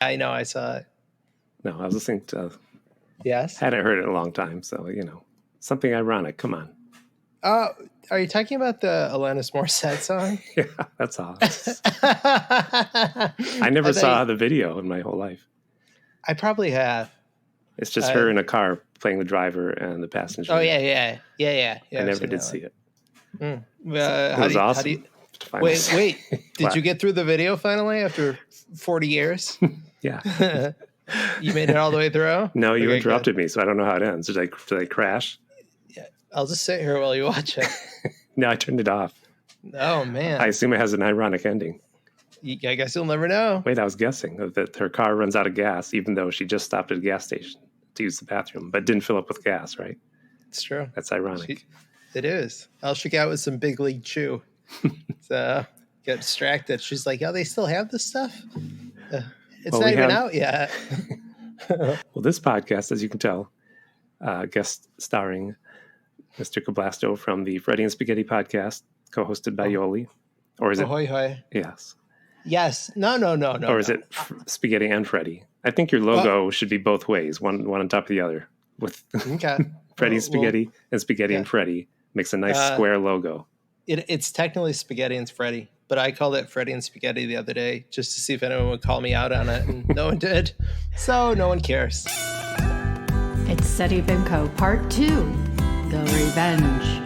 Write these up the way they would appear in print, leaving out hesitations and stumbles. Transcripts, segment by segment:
I know, I saw it. No, I was listening to. Yes. Hadn't heard it in a long time, so something ironic. Come on. Are you talking about the Alanis Morissette song? Yeah, that's all. I never saw the video in my whole life. I probably have. It's just her in a car playing the driver and the passenger. Oh yeah. I never did see it. It was awesome. Wait. Did you get through the video finally after 40 years? Yeah. You made it all the way through? No, you interrupted me, so I don't know how it ends. Did I crash? Yeah. I'll just sit here while you watch it. No, I turned it off. Oh, man. I assume it has an ironic ending. I guess you'll never know. Wait, I was guessing that her car runs out of gas, even though she just stopped at a gas station to use the bathroom, but didn't fill up with gas, right? It's true. That's ironic. It is. I'll check out with some Big League Chew. So get distracted. She's like, "Oh, they still have this stuff? It's not even out yet." Well, this podcast, as you can tell, guest starring Mr. Cablasto from the Freddie and Spaghetti podcast, co-hosted by Yoli. Or is it? Hoy, hoy. Yes. Yes. No. Or is it Spaghetti and Freddie? I think your logo should be both ways, one on top of the other. With Freddie Spaghetti and Spaghetti and Freddie makes a nice square logo. It's technically Spaghetti and Freddie, but I called it Freddie and Spaghetti the other day just to see if anyone would call me out on it, and no one did. So no one cares. It's Seti Bimco Part 2, The Revenge.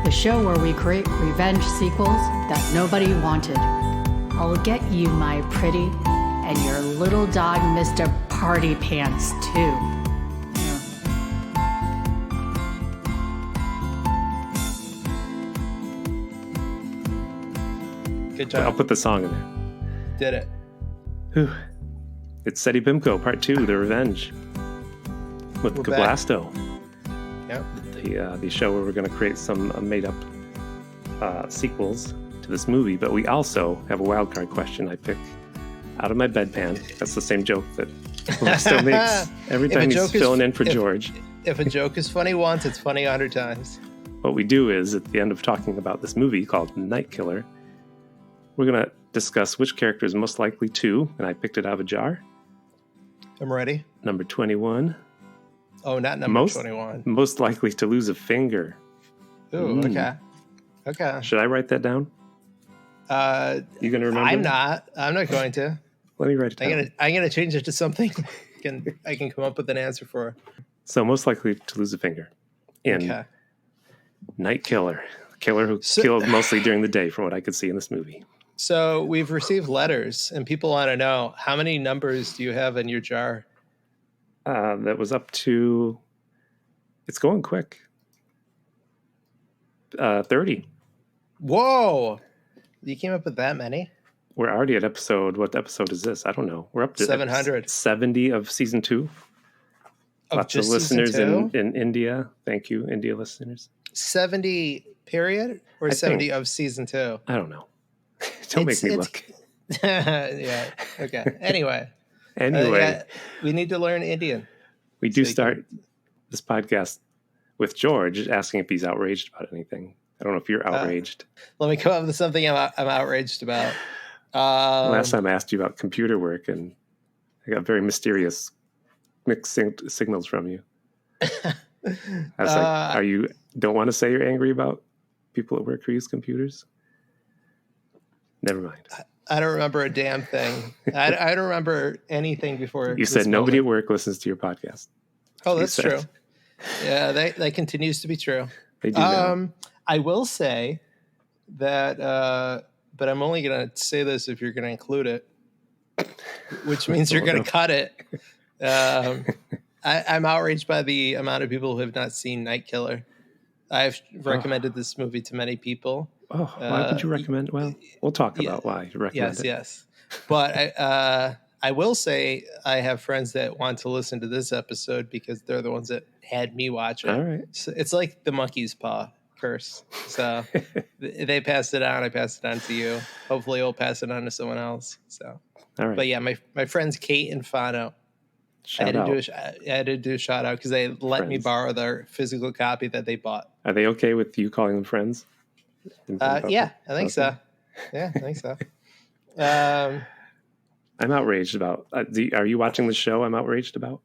The show where we create revenge sequels that nobody wanted. I'll get you, my pretty, and your little dog, Mr. Party Pants, too. Good job. I'll put the song in there. Did it. Whew. It's Seti Bimco Part 2, The Revenge. With Cablasto. Yep. The show where we're going to create some made-up sequels to this movie, but we also have a wild card question I pick out of my bedpan. That's the same joke that Cablasto makes every time he's filling in for George. If a joke is funny once, it's funny 100 times. What we do is, at the end of talking about this movie called Night Killer, we're going to discuss which character is most likely to, and I picked it out of a jar. I'm ready. Number 21. Oh, not number 21. Most likely to lose a finger. Ooh, okay. Should I write that down? You going to remember? I'm not going to. Let me write it down. I'm gonna change it to something I can come up with an answer for. So most likely to lose a finger in Night Killer. Killer who killed mostly during the day, from what I could see in this movie. So we've received letters, and people want to know, how many numbers do you have in your jar? That was up to, it's going quick, 30. Whoa! You came up with that many? We're already at what episode is this? I don't know. We're up to 700. 70 of season 2. Lots of listeners in India. Thank you, India listeners. 70 period or 70 of season 2? I don't know. Don't make me look. Yeah. Okay. Anyway, we need to learn Indian. We do start this podcast with George asking if he's outraged about anything. I don't know if you're outraged. Let me come up with something I'm outraged about. Last time I asked you about computer work, and I got very mysterious mixed signals from you. I was like, you don't want to say you're angry about people at work who use computers? Never mind. I don't remember a damn thing. I don't remember anything before. You said nobody at work listens to your podcast. Oh, that's true. Yeah, that continues to be true. They do now. I will say that, but I'm only going to say this if you're going to include it, which means you're going to cut it. I'm outraged by the amount of people who have not seen Night Killer. I've recommended this movie to many people. Oh, why would you recommend? Well, we'll talk about why you recommend it. Yes. But I will say I have friends that want to listen to this episode because they're the ones that had me watch it. All right. So it's like the monkey's paw curse. So they passed it on. I passed it on to you. Hopefully you'll pass it on to someone else. So, all right. But yeah, my friends Kate and Fano, I had to do a shout out because they let me borrow their physical copy that they bought. Are they okay with you calling them friends? Yeah, I think so. Yeah, I think so. I'm outraged about. Are you watching the show I'm outraged about?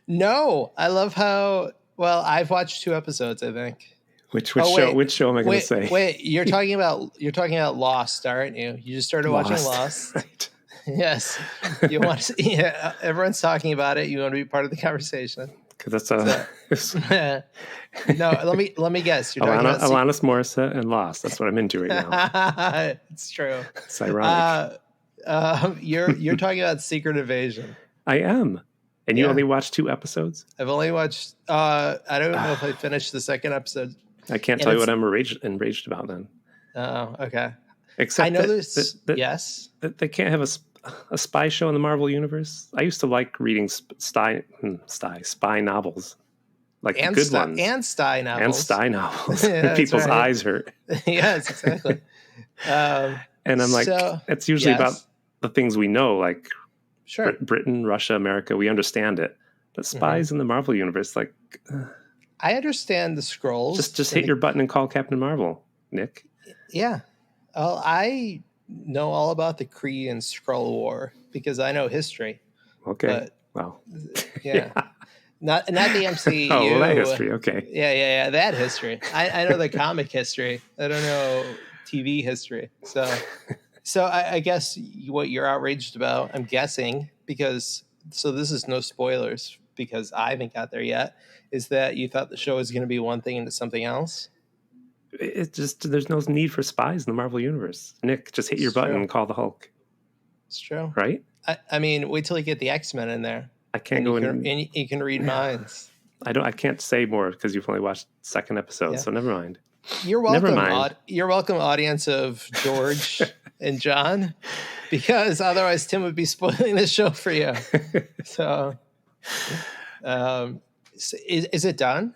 No, I love how well I've watched 2 episodes, I think. Which show? Which show am I going to say? Wait, you're talking about Lost, aren't you? You just started watching Lost. Right. Yes. You want to see, everyone's talking about it. You want to be part of the conversation. Because that's no. Let me guess. You're talking about Alanis Morissette and Lost. That's what I'm into right now. It's true. It's ironic. You're talking about Secret Invasion. I am. And you only watched 2 episodes? I've only watched. I don't know if I finished the 2nd episode. I can't tell you what I'm enraged about then. Oh, okay. Except I know there's yes. They can't have a spy show in the Marvel universe. I used to like reading spy novels, like the good ones, and spy novels, and spy novels. Yeah, people's eyes hurt. Yes, exactly. And I'm like, it's usually about the things we know, like Britain, Russia, America. We understand it, but spies in the Marvel universe, like, I understand the Skrulls. Just hit your button and call Captain Marvel, Nick. Yeah. Well, I know all about the Kree and Skrull War because I know history. Okay. But, well. Yeah. Not the MCU. Oh, well, that history. Okay. Yeah. That history. I know the comic history. I don't know TV history. So I guess what you're outraged about, I'm guessing, because this is no spoilers because I haven't got there yet, is that you thought the show was going to be one thing into something else. It's just there's no need for spies in the Marvel universe. Nick, just hit your button and call the Hulk. It's true, right? I mean, wait till you get the X-Men in there. I can't go in, and you can read minds. I can't say more because you've only watched the 2nd episode, so never mind. You're welcome. Never mind. You're welcome, audience of George and John, because otherwise Tim would be spoiling the show for you. So, is it done?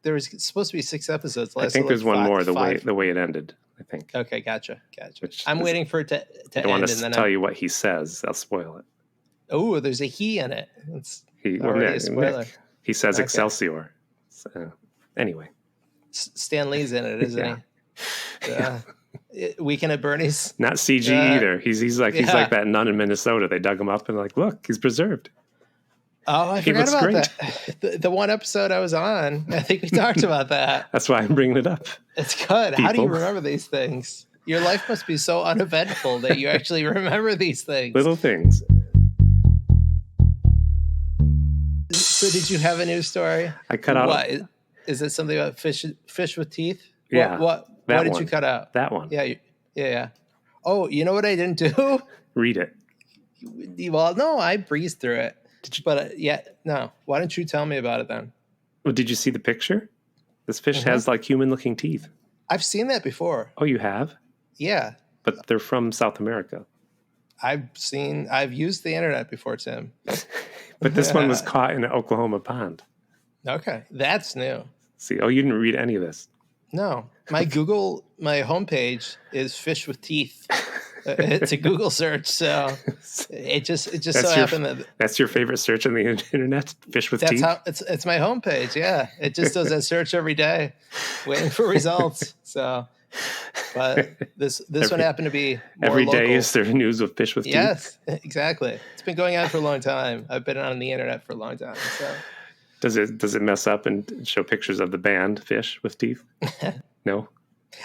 There was supposed to be 6 episodes. I think there's one more. The way it ended. I think. Okay, gotcha. I'm waiting for it to I don't want to tell you what he says. I'll spoil it. Oh, there's a he in it. It's already a spoiler. Nick, he says Excelsior. So, anyway. Stan Lee's in it, isn't he? Weekend at Bernie's. Not CG either. He's like that nun in Minnesota. They dug him up and like, look, he's preserved. Oh, I forgot about that. The one episode I was on, I think we talked about that. That's why I'm bringing it up. It's good. How do you remember these things? Your life must be so uneventful that you actually remember these things. Little things. So did you have a news story? I cut out. What? Is it something about fish with teeth? Yeah. What did you cut out? That one. Yeah. Oh, you know what I didn't do? Read it. Well, no, I breezed through it. No. Why don't you tell me about it then? Well, did you see the picture? This fish has like human-looking teeth. I've seen that before. Oh, you have? Yeah. But they're from South America. I've used the internet before, Tim. But this one was caught in an Oklahoma pond. Okay. That's new. See, you didn't read any of this. No. My homepage is fish with teeth. It's a Google search, so it just so happened that that's your favorite search on the internet. Fish with teeth. It's my homepage. Yeah, it just does that search every day, waiting for results. So, but this one happened to be more every local. day. Is there news of fish with teeth? Yes, exactly. It's been going on for a long time. I've been on the internet for a long time. So, does it mess up and show pictures of the band Fish with Teeth? No.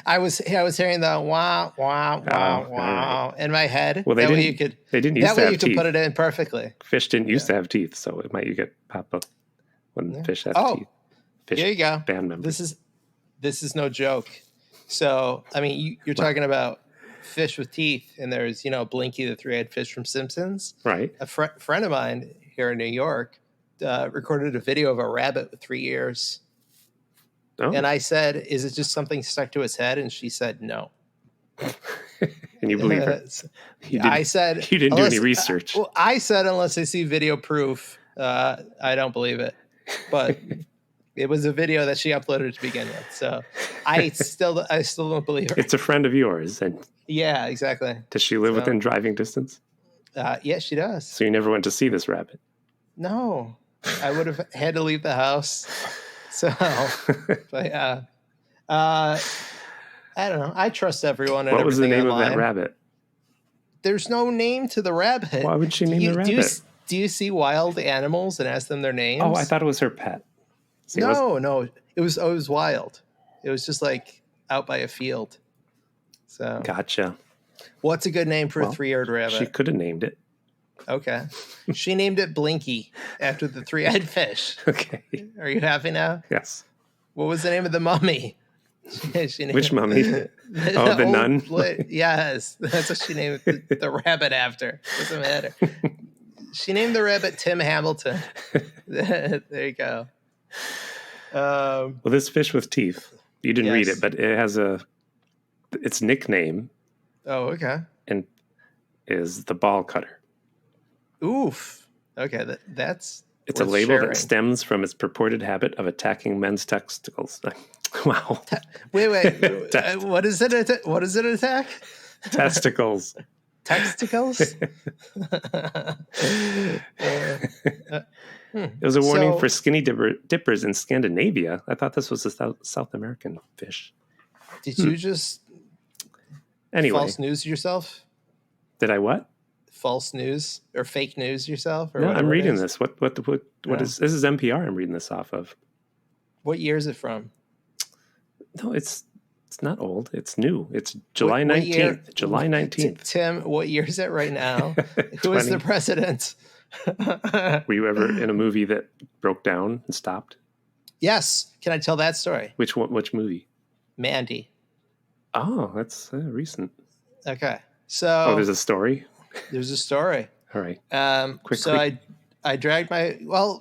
I was hearing the wah wah wah wah in my head. Well, they didn't use to have teeth. That way you could put it in perfectly. Fish didn't used to have teeth, so it might get pop up when fish have teeth. Fish, there you go. Band members. This is no joke. So I mean, you're talking about fish with teeth, and there's Blinky the three-eyed fish from Simpsons. Right. A friend of mine here in New York recorded a video of a rabbit with 3 ears. Oh. And I said, is it just something stuck to his head? And she said, no. And you believe her? I said, you didn't do any research. I said, unless I see video proof, I don't believe it. But it was a video that she uploaded to begin with. So I still don't believe her. It's a friend of yours. And yeah, exactly. Does she live within driving distance? Yeah, she does. So you never went to see this rabbit? No, I would have had to leave the house. So, but I don't know. I trust everyone. What was the name of that rabbit? there's no name to the rabbit. Why would she name the rabbit? Do you see wild animals and ask them their names? Oh, I thought it was her pet. See, no. It was wild. It was just like out by a field. So gotcha. What's a good name for a 3-eared rabbit? She could have named it. Okay. She named it Blinky after the 3-eyed fish. Okay. Are you happy now? Yes. What was the name of the mummy? Which mummy? The nun? Yes. That's what she named the rabbit after. Doesn't matter. She named the rabbit Tim Hamilton. There you go. Well, this fish with teeth, you didn't read it, but it has its nickname. Oh, okay. And is the ball cutter. Oof. Okay, that's... It's a label that stems from its purported habit of attacking men's testicles. Wow. Wait. What is it? What does it attack? Testicles. Testicles? It was a warning for skinny dippers in Scandinavia. I thought this was a South American fish. Did you just false news yourself? Did I what? False news or fake news yourself? Or no, I'm reading this. What is this? Is NPR I'm reading this off of. What year is it from? No, it's not old. It's new. It's July 19th. July 19th. Tim, what year is it right now? Who is the president? Were you ever in a movie that broke down and stopped? Yes. Can I tell that story? Which movie? Mandy. Oh, that's recent. Okay. So there's a story? There's a story. All right. Quick. I dragged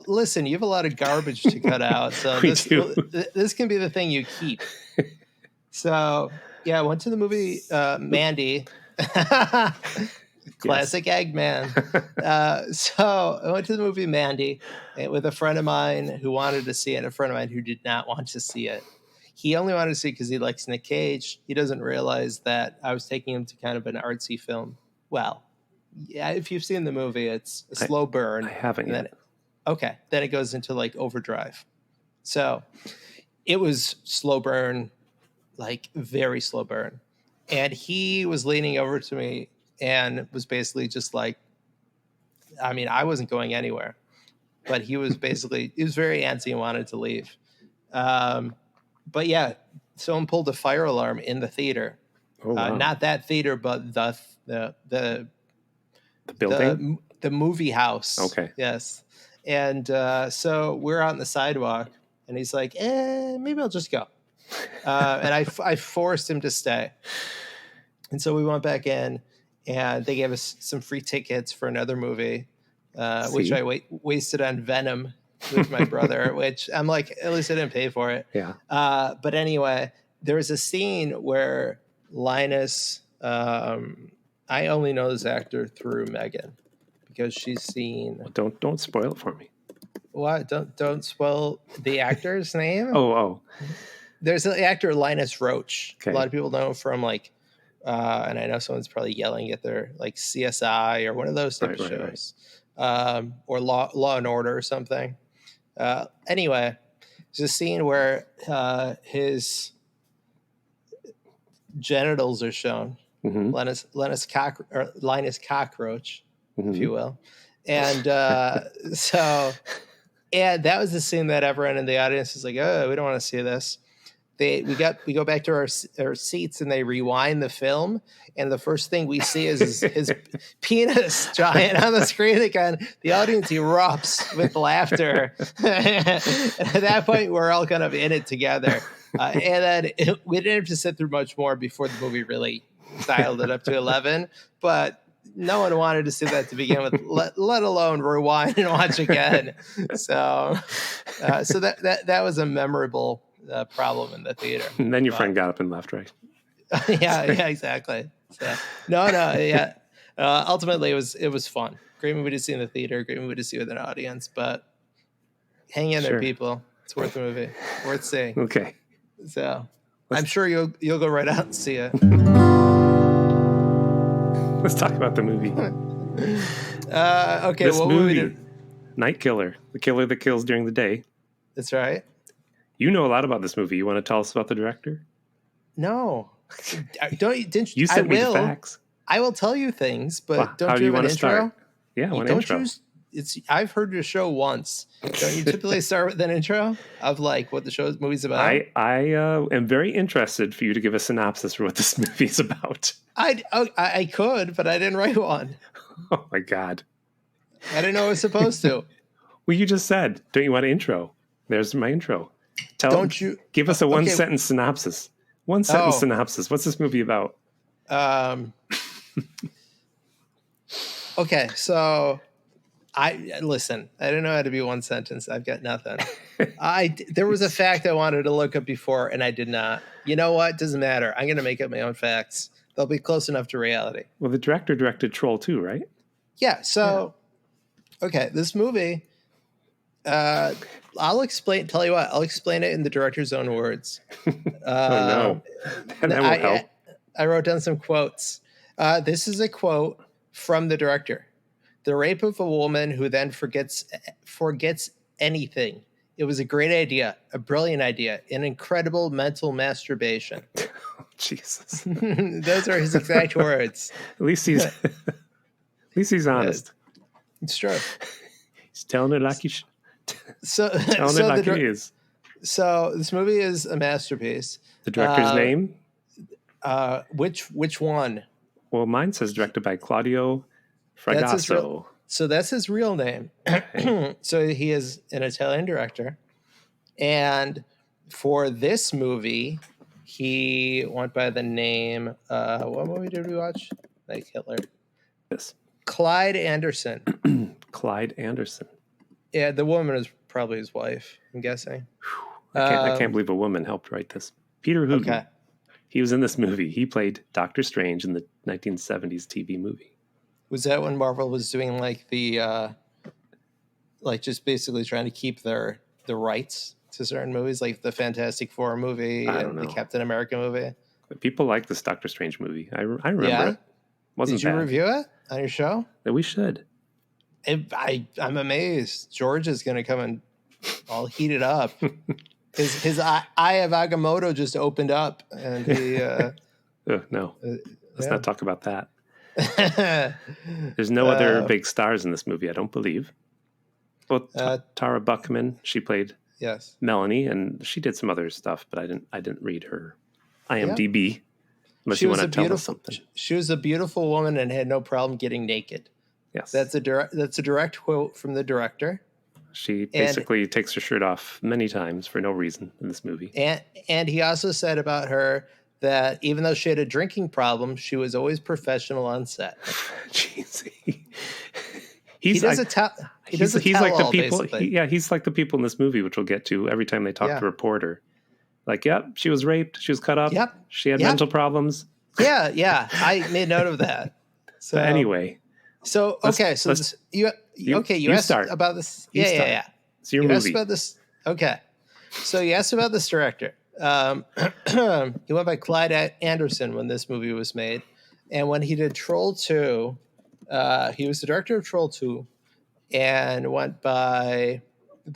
listen, you have a lot of garbage to cut out. So this can be the thing you keep. So, I went to the movie Mandy. Classic Eggman. So I went to the movie Mandy with a friend of mine who wanted to see it and a friend of mine who did not want to see it. He only wanted to see it because he likes Nick Cage. He doesn't realize that I was taking him to kind of an artsy film. Well, yeah, if you've seen the movie, it's a slow burn. I haven't yet. Then it goes into like overdrive. So it was slow burn, like very slow burn. And he was leaning over to me and was basically just like, I mean, I wasn't going anywhere, but he was very antsy and wanted to leave. But yeah, someone pulled a fire alarm in the theater. Oh, wow. Not that theater, but the building, the movie house. Okay. Yes. And so we're out on the sidewalk and he's like, maybe I'll just go. And I forced him to stay. And so we went back in and they gave us some free tickets for another movie, which I wasted on Venom with my brother, which I'm like, at least I didn't pay for it. Yeah. But anyway, there was a scene where Linus, I only know this actor through Megan because she's seen. Well, don't spoil it for me. What? Don't spoil the actor's name. Oh. There's an actor Linus Roach. Okay. A lot of people know him from like, and I know someone's probably yelling at their like CSI or one of those type of shows, or Law and Order or something. Anyway, there's a scene where his genitals are shown. Mm-hmm. Linus Cockroach, if you will, and and that was the scene that everyone in the audience was like, "Oh, we don't want to see this." We go back to our seats and they rewind the film, and the first thing we see is his penis giant on the screen again. The audience erupts with laughter. And at that point, we're all kind of in it together. And then we didn't have to sit through much more before the movie really dialed it up to 11. But no one wanted to see that to begin with, let alone rewind and watch again. So that was a memorable problem in the theater. And then your friend got up and left, right? yeah, exactly. So, no. Ultimately, it was fun. Great movie to see in the theater. Great movie to see with an audience. But hang in there, people. It's worth the movie. Worth seeing. Okay. So I'm sure you'll go right out and see it. Let's talk about the movie. Okay. This movie, Night Killer, the killer that kills during the day. That's right. You know a lot about this movie. You want to tell us about the director? No. Didn't you sent me the facts. I will tell you things, but Well, don't how do you you have an want to intro? start? Yeah, one intro. I've heard your show once. Don't you typically start with an intro of like what the movie's about? I am very interested for you to give a synopsis for what this movie is about. I could, but I didn't write one. Oh my God. I didn't know I was supposed to. Well, you just said, don't you want an intro? There's my intro. Give us a one-sentence synopsis. One-sentence synopsis. What's this movie about? Okay, so I don't know how to be one sentence. I've got nothing. There was a fact I wanted to look up before, and I did not. You know what? Doesn't matter. I'm going to make up my own facts. They'll be close enough to reality. Well, the director directed Troll 2, right? Yeah. So, okay, this movie. I'll explain it in the director's own words. Oh no, that will help. I wrote down some quotes. This is a quote from the director: "The rape of a woman who then forgets anything. It was a great idea, a brilliant idea, an incredible mental masturbation." Oh, Jesus, those are his exact words. At least he's honest. It's true. He's telling it like he should. So this movie is a masterpiece. The director's name? Which one? Well, mine says directed by Claudio Fragasso. That's his real name. So he is an Italian director. And for this movie, he went by the name, what movie did we watch? Like Hitler. Yes. Clyde Anderson. Clyde Anderson. Yeah, the woman is probably his wife, I'm guessing. I can't believe a woman helped write this. Peter Hooton. Okay. He was in this movie. He played Doctor Strange in the 1970s TV movie. Was that when Marvel was doing like the, just basically trying to keep the rights to certain movies, like the Fantastic Four movie and the Captain America movie? But people like this Doctor Strange movie. I remember it. Did you review it on your show? That we should. I'm amazed. George is going to come and all heated up. His eye of Agamotto just opened up, and he. No, let's not talk about that. There's no other big stars in this movie, I don't believe. Well, Tara Buckman, she played Melanie, and she did some other stuff, but I didn't read her IMDb. Unless you want to tell us something. She was a beautiful woman and had no problem getting naked. Yes, that's a direct quote from the director. She basically takes her shirt off many times for no reason in this movie. And he also said about her that even though she had a drinking problem, she was always professional on set. Jeez. He's like the people. He's like the people in this movie, which we'll get to every time they talk to a reporter. Like, yep, she was raped. She was cut up. Yep. She had mental problems. Yeah. I made note of that. So but anyway. So, okay. So you asked about this. Yeah. It's your movie. Asked about this. Okay. So you asked about this director. He went by Clyde Anderson when this movie was made. And when he did Troll 2, he was the director of Troll 2 and the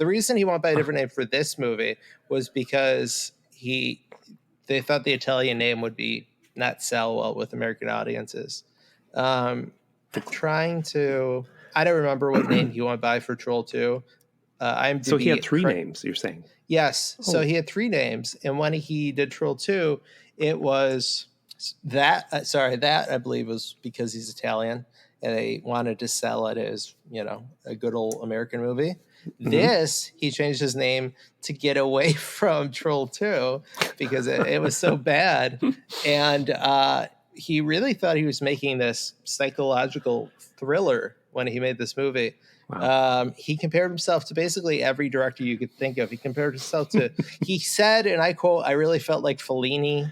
reason he went by a different name for this movie was because they thought the Italian name would not sell well with American audiences. I don't remember what name he went by for Troll 2. So he had three names, you're saying? Yes. Oh. So he had three names. And when he did Troll 2, it was that I believe was because he's Italian and they wanted to sell it as, a good old American movie. Mm-hmm. This, he changed his name to get away from Troll 2 because it was so bad. And he really thought he was making this psychological thriller when he made this movie. Wow. He compared himself to basically every director you could think of. He compared himself to, he said, and I quote, "I really felt like Fellini."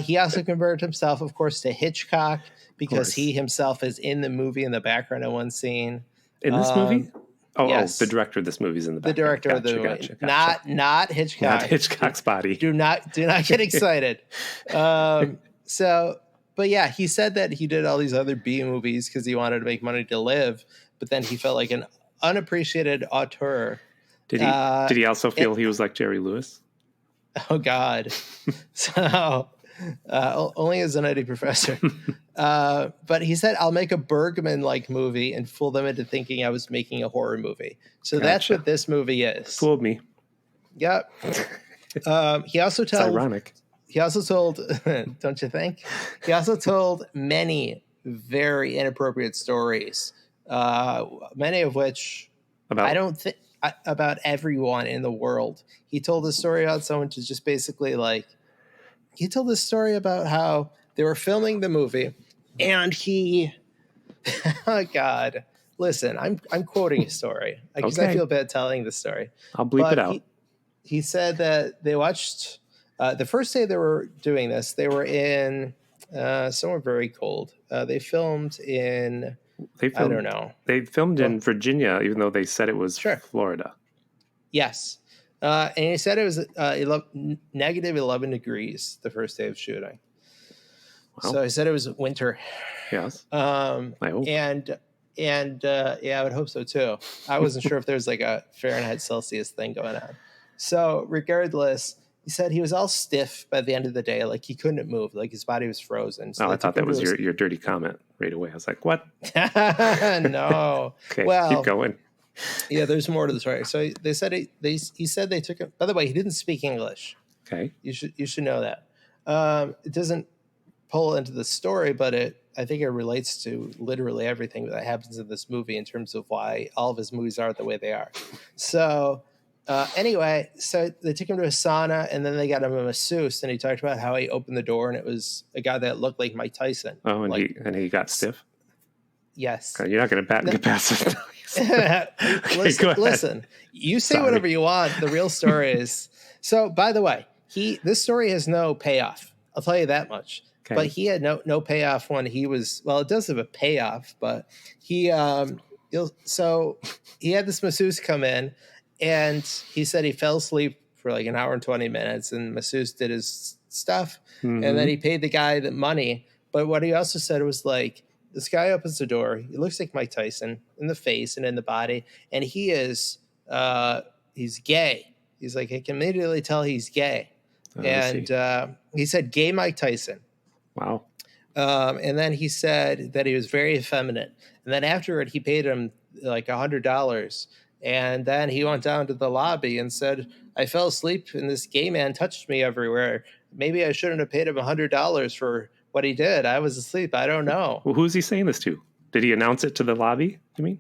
He also compared himself, of course, to Hitchcock because he himself is in the movie in the background in one scene. In this movie? Yes. The director of this movie is in the background. The director of the movie. Gotcha. Not Hitchcock. Not Hitchcock's body. Do not get excited. But yeah, he said that he did all these other B movies because he wanted to make money to live, but then he felt like an unappreciated auteur. Did he also feel he was like Jerry Lewis? Oh God. So Only as a nutty professor. But he said, I'll make a Bergman-like movie and fool them into thinking I was making a horror movie. So that's what this movie is. Fooled me. Yep. He also told... It's ironic. He also told, don't you think? He also told many very inappropriate stories, many of which I don't think about everyone in the world. He told a story about someone to just basically he told this story about how they were filming the movie and he, oh God, listen, I'm quoting a story because I feel bad telling the story. I'll bleep it out. He said that they watched, the first day they were doing this, they were in somewhere very cold. They filmed in, I don't know. They filmed in Virginia, even though they said it was Florida. Yes. And he said it was negative 11 degrees the first day of shooting. Wow. So he said it was winter. Yes. I hope. And yeah, I would hope so too. I wasn't sure if there's like a Fahrenheit Celsius thing going on. So regardless, he said he was all stiff by the end of the day. Like he couldn't move. Like his body was frozen. So I thought that was your dirty comment right away. I was like, what? No. Okay, well, keep going. Yeah, there's more to the story. So they said he said they took it. By the way, he didn't speak English. Okay. You should know that. It doesn't pull into the story, but I think it relates to literally everything that happens in this movie in terms of why all of his movies are the way they are. So anyway, so they took him to a sauna and then they got him a masseuse and he talked about how he opened the door and it was a guy that looked like Mike Tyson. Oh, and he got stiff? Yes. Okay, you're not going to get past it. Listen, you say whatever you want. The real story is... So, by the way, this story has no payoff. I'll tell you that much. Okay. But he had no payoff when he was... Well, it does have a payoff, but he... So he had this masseuse come in and he said he fell asleep for like an hour and 20 minutes and masseuse did his stuff. Mm-hmm. And then he paid the guy the money. But what he also said was like, this guy opens the door. He looks like Mike Tyson in the face and in the body. And he is, he's gay. He's like, I can immediately tell he's gay. And he said, gay Mike Tyson. Wow. And then he said that he was very effeminate. And then afterward, he paid him like $100. And then he went down to the lobby and said, I fell asleep and this gay man touched me everywhere. Maybe I shouldn't have paid him $100 for what he did. I was asleep. I don't know. Well, who's he saying this to? Did he announce it to the lobby, you mean?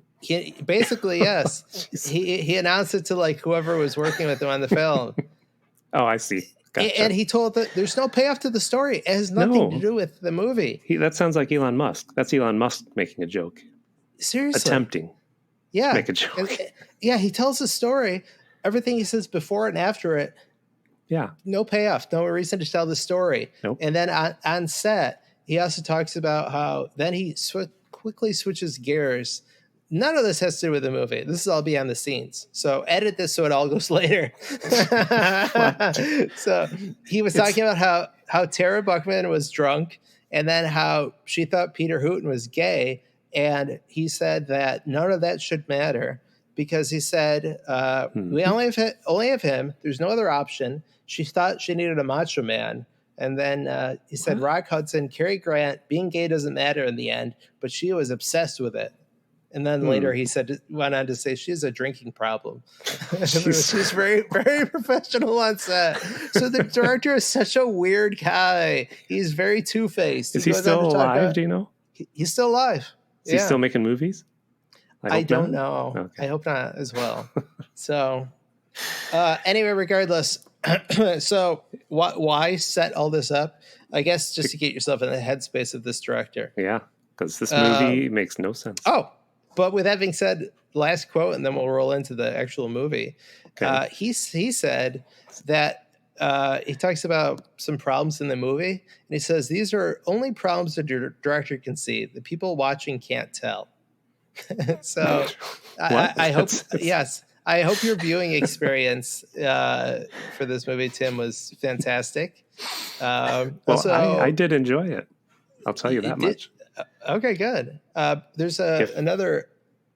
Basically, yes. he announced it to like whoever was working with him on the film. Oh, I see. Gotcha. And he told that there's no payoff to the story. It has nothing to do with the movie. That sounds like Elon Musk. That's Elon Musk making a joke. Seriously. Attempting to make a joke. And, he tells the story. Everything he says before and after it. Yeah. No payoff. No reason to tell the story. Nope. And then on set, he also talks about how then he quickly switches gears. None of this has to do with the movie. This is all behind the scenes. So edit this so it all goes later. So he was talking about how Tara Buckman was drunk and then how she thought Peter Hooton was gay. And he said that none of that should matter because he said, we only have him. There's no other option. She thought she needed a macho man. And then he said, Rock Hudson, Cary Grant, being gay doesn't matter in the end, but she was obsessed with it. And then later he went on to say she has a drinking problem. She's very, very professional on set. So the director is such a weird guy. He's very two-faced. Is he still alive? Do you know? He's still alive. Is he still making movies? I don't know. Okay. I hope not as well. So anyway, regardless. So why set all this up? I guess just to get yourself in the headspace of this director. Yeah, because this movie makes no sense. Oh, but with that being said, last quote, and then we'll roll into the actual movie. Okay. He said that he talks about some problems in the movie, and he says these are only problems the director can see. The people watching can't tell. So I hope yes. I hope your viewing experience for this movie, Tim, was fantastic. I did enjoy it. I'll tell you that much. Okay, good. There's another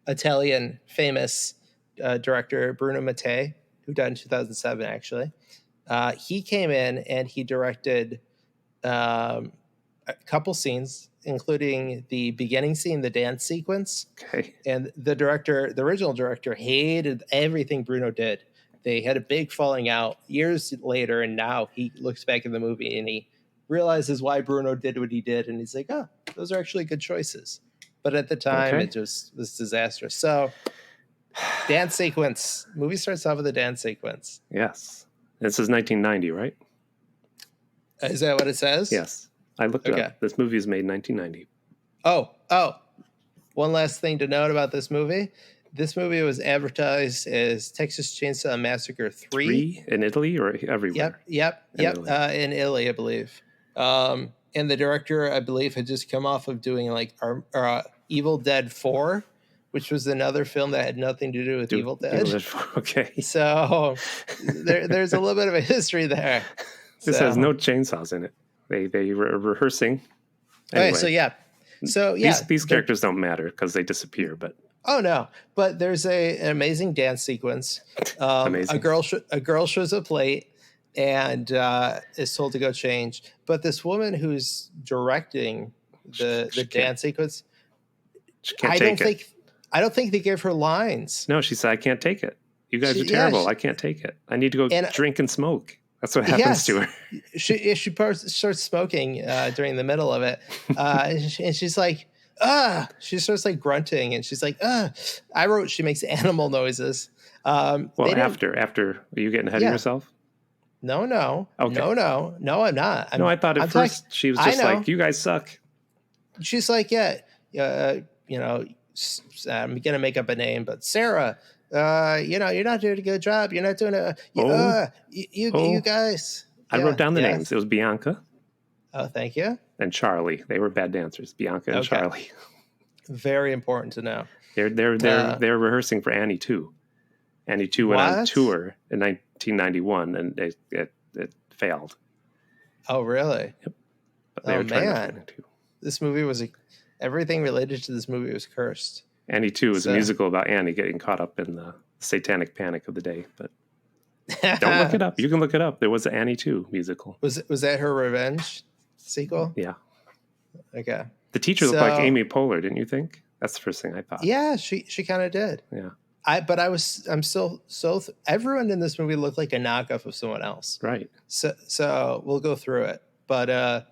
Italian famous director, Bruno Mattei, who died in 2007, actually. He came in and he directed a couple scenes, including the beginning scene, the dance sequence. Okay. And the original director, hated everything Bruno did. They had a big falling out years later, and now he looks back at the movie and he realizes why Bruno did what he did, and he's like, oh, those are actually good choices. But at the time, it just was disastrous. So, dance sequence. Movie starts off with a dance sequence. Yes. This is 1990, right? Is that what it says? Yes. I looked it up. This movie is made in 1990. Oh. One last thing to note about this movie. This movie was advertised as Texas Chainsaw Massacre 3. 3 in Italy or everywhere? Yep. In Italy, I believe. And the director, I believe, had just come off of doing like Evil Dead 4, which was another film that had nothing to do with Evil Dead. Okay. So there's a little bit of a history there. This has no chainsaws in it. They were rehearsing. Anyway. Okay, so yeah. These characters don't matter because they disappear, but oh no! But there's an amazing dance sequence. Amazing. A girl shows up late and is told to go change. But this woman who's directing the dance sequence, I don't think they gave her lines. No, she said, "I can't take it. You guys are terrible. I can't take it. I need to go drink and smoke." That's what happens to her. She starts smoking during the middle of it, and she's like, she starts like grunting, and she's like, I wrote she makes animal noises. Well, after are you getting ahead of yourself? No. Okay. No, I'm not. I thought at first she was just like, you guys suck. She's like, I'm gonna make up a name, but Sarah. You're not doing a good job. You're not doing you guys. I wrote down the names. It was Bianca. Oh, thank you. And Charlie. They were bad dancers. Bianca and Charlie. Very important to know. They're rehearsing for Annie 2. Annie 2 went on tour in 1991, and it failed. Oh, really? Yep. But they were trying to Annie 2. This movie everything related to this movie was cursed. Annie 2 is a musical about Annie getting caught up in the satanic panic of the day. But don't look it up. You can look it up. There was an Annie 2 musical. Was that her revenge sequel? Yeah. Okay. The teacher looked like Amy Poehler, didn't you think? That's the first thing I thought. Yeah, she kind of did. Yeah. I'm still everyone in this movie looked like a knockoff of someone else. Right. So we'll go through it. But like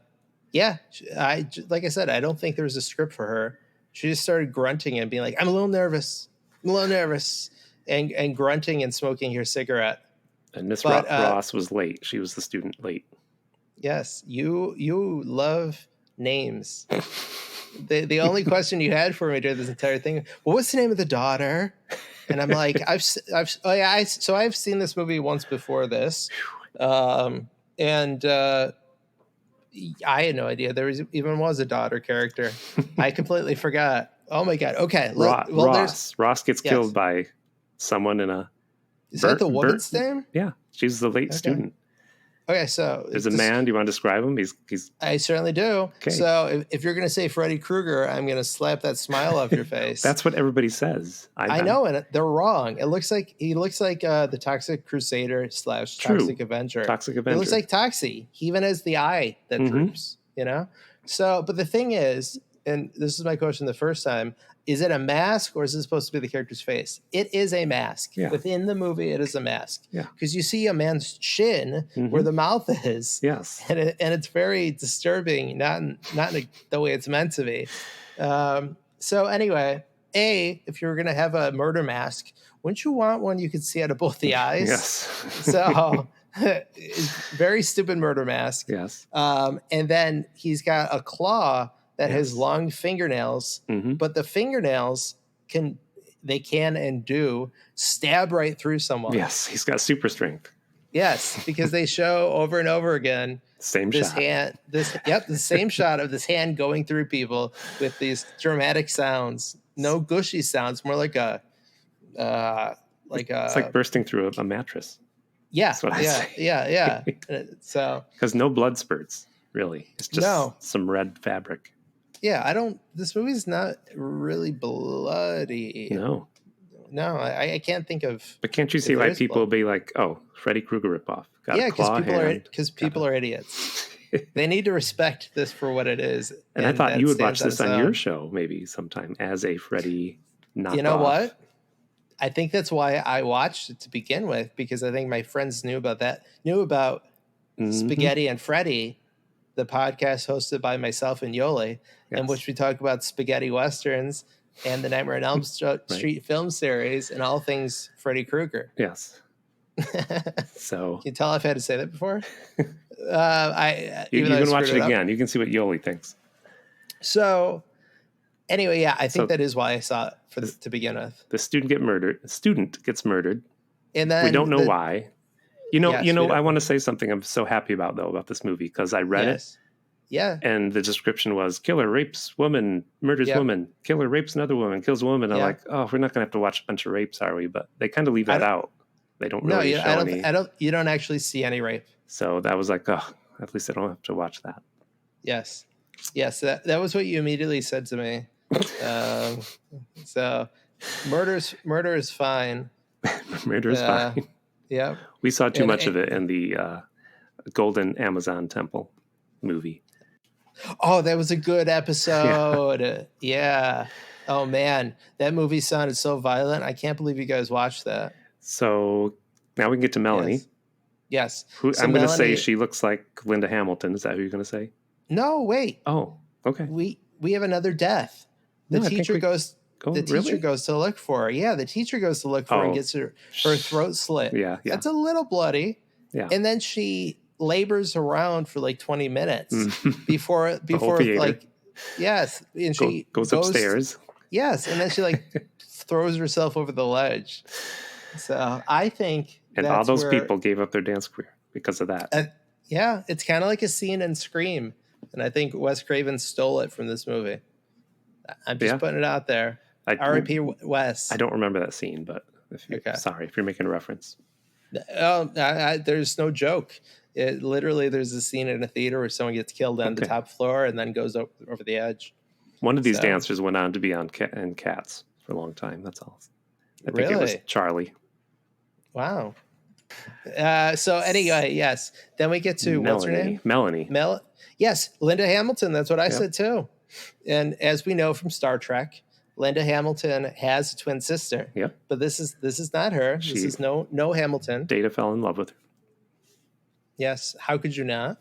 I said, I don't think there was a script for her. She just started grunting and being like, I'm a little nervous, and grunting and smoking her cigarette. And Miss Ross was late. She was the student late. Yes, you love names. The only question you had for me during this entire thing, well, what's the name of the daughter? And I'm like, I've seen this movie once before this, and I had no idea there was a daughter character. I completely forgot. Oh my god. Okay. Ross gets killed by someone in a. Is that the woman's name? Yeah, she's the late student. Okay, so there's a man. Do you want to describe him? He's. I certainly do. Okay. So if you're going to say Freddy Krueger, I'm going to slap that smile off your face. That's what everybody says. I know, and they're wrong. He looks like the Toxic Crusader / Toxic Avenger. Toxic Avenger. He looks like Toxie. He even has the eye that droops. So, but the thing is, and this is my question the first time. Is it a mask or is it supposed to be the character's face? It is a mask. Yeah. Within the movie, it is a mask. Yeah. Because you see a man's chin where the mouth is. Yes. And it's very disturbing, not in the way it's meant to be. So anyway, if you were going to have a murder mask, wouldn't you want one you could see out of both the eyes? Yes. So very stupid murder mask. Yes. And then he's got a claw that has long fingernails, but the fingernails can and do stab right through someone. Yes, he's got super strength. Yes, because they show over and over again the same shot of this hand going through people with these dramatic sounds. No gushy sounds, more like it's like bursting through a mattress. Yeah, that's what I say. Yeah. So because no blood spurts, really, it's just some red fabric. Yeah, this movie's not really bloody. No, I can't think of. But can't you see why people will be like, "Oh, Freddy Krueger ripoff"? Because people are idiots. They need to respect this for what it is. And I thought you would watch this on your show maybe sometime as a Freddy knockoff. You know what? I think that's why I watched it to begin with, because I think my friends knew about Spaghetti and Freddy, the podcast hosted by myself and Yoli, in which we talk about spaghetti westerns and the Nightmare on Elm Street film series and all things Freddy Krueger. Yes. So can you tell I've had to say that before? You can watch it again. You can see what Yoli thinks. So anyway, yeah, I think that is why I saw it to begin with. The student gets murdered. And then we don't know why. I want to say something I'm so happy about this movie, because I read it. Yeah. And the description was killer rapes woman, murders woman, killer rapes another woman, kills a woman. I'm like, oh, we're not going to have to watch a bunch of rapes, are we? But they kind of leave that out. They don't really show any. You don't actually see any rape. So that was like, oh, at least I don't have to watch that. Yes. That was what you immediately said to me. So murder is fine. Murder is fine. Yeah. We saw too much of it in the Golden Amazon Temple movie. Oh, that was a good episode. Yeah. Oh man, that movie sounded so violent. I can't believe you guys watched that. So now we can get to Melanie. Yes. I'm going to say she looks like Linda Hamilton. Is that who you're going to say? No, wait. Oh, okay. We have another death. The teacher goes to look for her. Yeah, the teacher goes to look for her and gets her throat slit. Yeah. That's a little bloody. Yeah. And then she labors around for like 20 minutes before like, yes. And she goes upstairs. Yes. And then she like throws herself over the ledge. So I think and all those people gave up their dance career because of that. Yeah. It's kind of like a scene in Scream. And I think Wes Craven stole it from this movie. I'm just putting it out there. R.I.P. Wes. I don't remember that scene, but sorry if you're making a reference. Oh, there's no joke. There's a scene in a theater where someone gets killed on the top floor and then goes over the edge. One of these dancers went on to be on Cats for a long time. That's all. I think it was Charlie. Wow. So anyway, yes. Then we get to what's her name? Melanie. Yes, Linda Hamilton. That's what I said too. And as we know from Star Trek, Linda Hamilton has a twin sister. Yep. But this is not her. This is no Hamilton. Data fell in love with her. Yes. How could you not?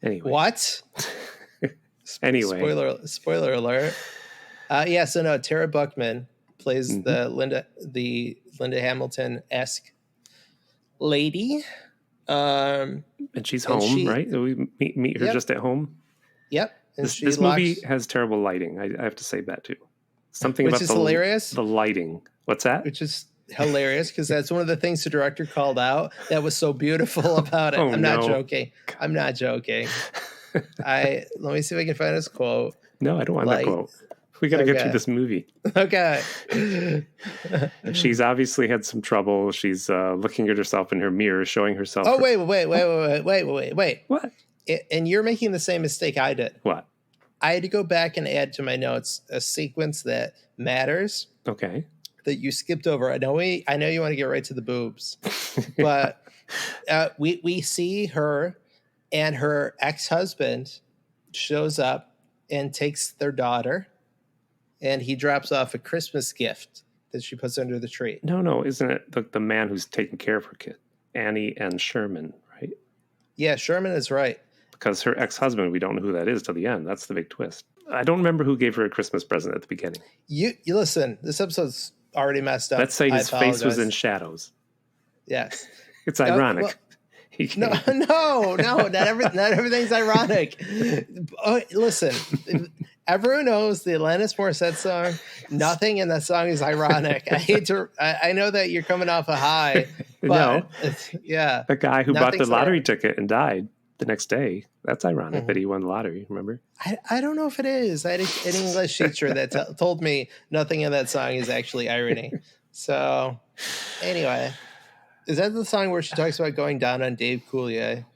Anyway. What? Anyway. Spoiler alert. So no, Tara Buckman plays the Linda Hamilton-esque lady. And she's home, right? We meet her just at home. Yep. And this movie has terrible lighting. I have to say that too. Something about hilarious. The lighting. What's that? Which is hilarious because that's one of the things the director called out that was so beautiful about it. I'm not joking. Let me see if I can find this quote. No, I don't want that quote. We got to get through this movie. Okay. She's obviously had some trouble. She's looking at herself in her mirror, showing herself. Oh, wait. What? And you're making the same mistake I did. What? I had to go back and add to my notes a sequence that matters. Okay. That you skipped over. I know you want to get right to the boobs, but we see her and her ex-husband shows up and takes their daughter. And he drops off a Christmas gift that she puts under the tree. No, isn't it the man who's taking care of her kid? Annie and Sherman, right? Yeah, Sherman is right. Because her ex-husband, we don't know who that is till the end. That's the big twist. I don't remember who gave her a Christmas present at the beginning. You listen, this episode's already messed up. Let's say his face was in shadows. Yes. It's ironic. No, not everything's ironic. Listen, everyone knows the Alanis Morissette song. Nothing in that song is ironic. I know that you're coming off a high, but yeah. The guy who bought the lottery ticket and died the next day. That's ironic that he won the lottery. Remember? I don't know if it is. I had an English teacher that told me nothing in that song is actually irony. So anyway. Is that the song where she talks about going down on Dave Coulier?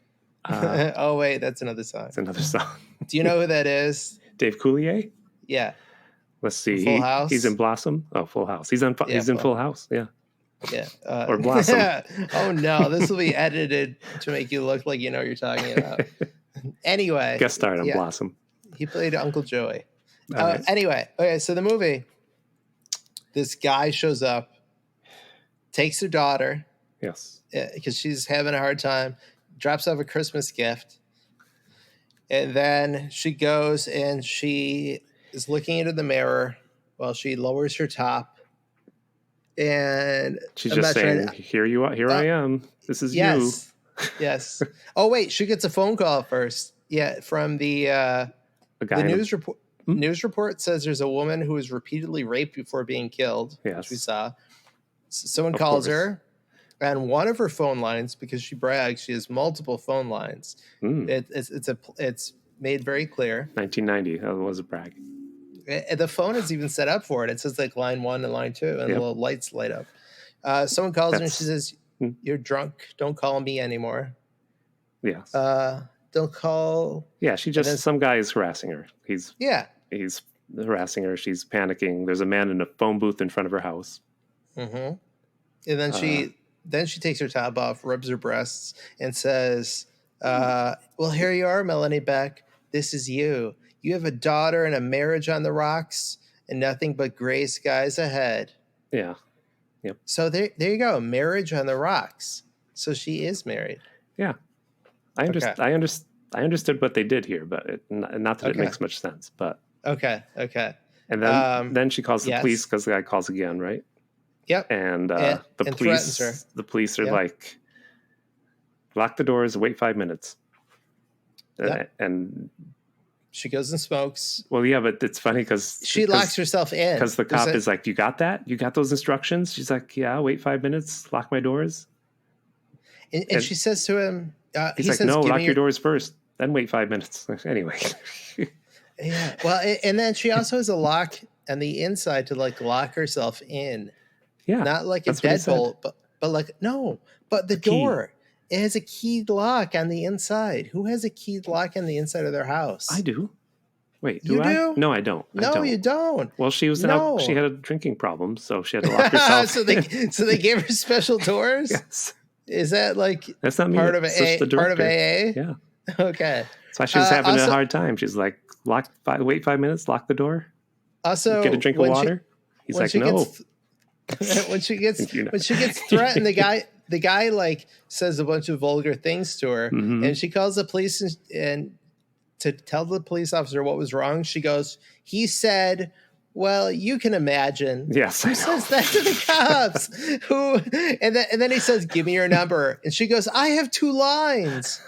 Oh, wait, that's another song. It's another song. Do you know who that is? Dave Coulier? Yeah. Let's see. Full House? He's in Blossom. Oh, Full House. He's in Full House. Yeah. Yeah. Or Blossom. Oh no, this will be edited to make you look like you know what you're talking about. Anyway. Guest starred on Blossom. He played Uncle Joey. Right. Anyway, okay, so the movie, this guy shows up, takes her daughter. Yes. Because she's having a hard time, drops off a Christmas gift. And then she goes and she is looking into the mirror while she lowers her top. And she's just saying, here I am. This is you. Yes. Oh, wait, she gets a phone call first. Yeah, from the news report. News report says there's a woman who was repeatedly raped before being killed, which we saw. Someone calls her, and one of her phone lines, because she brags, she has multiple phone lines. It's made very clear. 1990, that was a brag. The phone is even set up for it. It says like line 1 and line 2, and little lights light up. Someone calls her and she says, "You're drunk. Don't call me anymore." Yes. Don't call. Yeah, some guy is harassing her. He's harassing her. She's panicking. There's a man in a phone booth in front of her house. Mm-hmm. And then she takes her top off, rubs her breasts, and says, "Well, here you are, Melanie Beck. This is you. You have a daughter and a marriage on the rocks, and nothing but gray skies ahead." Yeah. Yep. So there you go. Marriage on the rocks. So she is married. Yeah. I understood what they did here, but not that it makes much sense. But okay. And then she calls the police because the guy calls again, right? Yep. And threatens her. The police are like, lock the doors, wait 5 minutes. And she goes and smokes. Well, yeah, but it's funny because she locks herself in. Because the cop is like, "You got that? You got those instructions?" She's like, "Yeah, wait 5 minutes, lock my doors." And she says to him, he's like, "No, lock your doors first, then wait 5 minutes." Anyway. Yeah. Well, and then she also has a lock on the inside to like lock herself in. Yeah. Not like a deadbolt, but like, no, but the door. Key. It has a keyed lock on the inside. Who has a keyed lock on the inside of their house? I do. Wait, do I? No, I don't. No, you don't. Well, she had a drinking problem, so she had to lock herself. so they gave her special doors? Yes. Is that like that's not part of part of AA? Yeah. Okay. That's why she was having a hard time. She's like, wait 5 minutes, lock the door. Also, get a drink of water. He's like, no. When she gets threatened, the guy like says a bunch of vulgar things to her, and she calls the police and to tell the police officer what was wrong. She goes, "He said, well, you can imagine." Yes. Who says that to the cops? Who? And then he says, "Give me your number." And she goes, "I have 2 lines."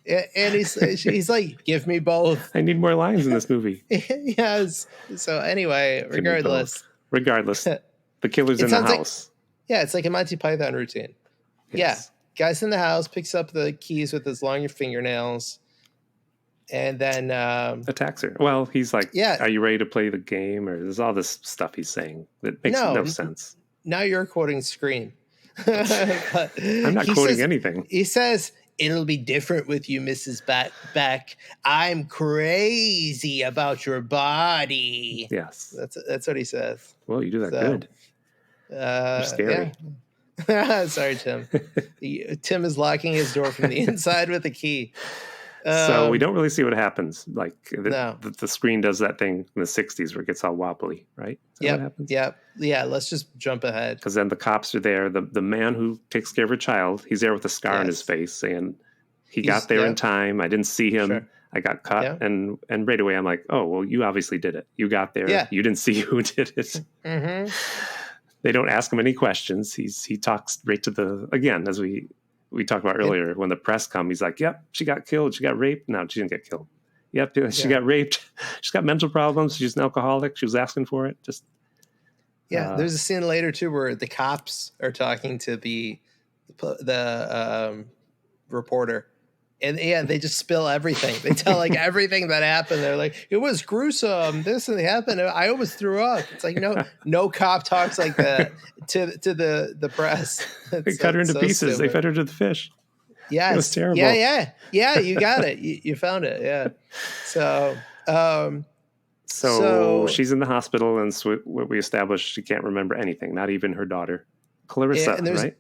And he's like, "Give me both." I need more lines in this movie. Yes. So anyway, regardless, the killer's in the house. It's like a Monty Python routine. Yes. Yeah, guy's in the house, picks up the keys with his long fingernails, and then attacks her. Well, he's like, "Are you ready to play the game?" Or there's all this stuff he's saying that makes no sense. Now you're quoting Scream. I'm not quoting anything. He says, "It'll be different with you, Mrs. Beck. I'm crazy about your body." Yes. That's what he says. Well, you do that good. You're scary. Yeah. Sorry, Tim. Tim is locking his door from the inside with a key. So we don't really see what happens. Like the screen does that thing in the 60s where it gets all wobbly, right? Yeah. Let's just jump ahead. Because then the cops are there. The man who takes care of her child, he's there with a scar on his face saying, he's got there in time. I didn't see him. Sure. I got caught. Yeah. And right away I'm like, oh, well, you obviously did it. You got there. Yeah. You didn't see who did it. Mm-hmm. They don't ask him any questions. He talks right to again, as we talked about earlier, when the press come, he's like, "Yep, she got killed. She got raped. No, she didn't get killed. Yep, she got raped. She's got mental problems. She's an alcoholic. She was asking for it." Just there's a scene later too where the cops are talking to the reporter, and they just spill everything. They tell like everything that happened. They're like, "It was gruesome. This and happened. I almost threw up." It's like no cop talks like that to the press. They cut her into pieces. Stupid. They fed her to the fish. Yeah, it was terrible. Yeah. You got it. You found it. Yeah. So she's in the hospital, and so what we established, she can't remember anything, not even her daughter. Clarissa, and there's right?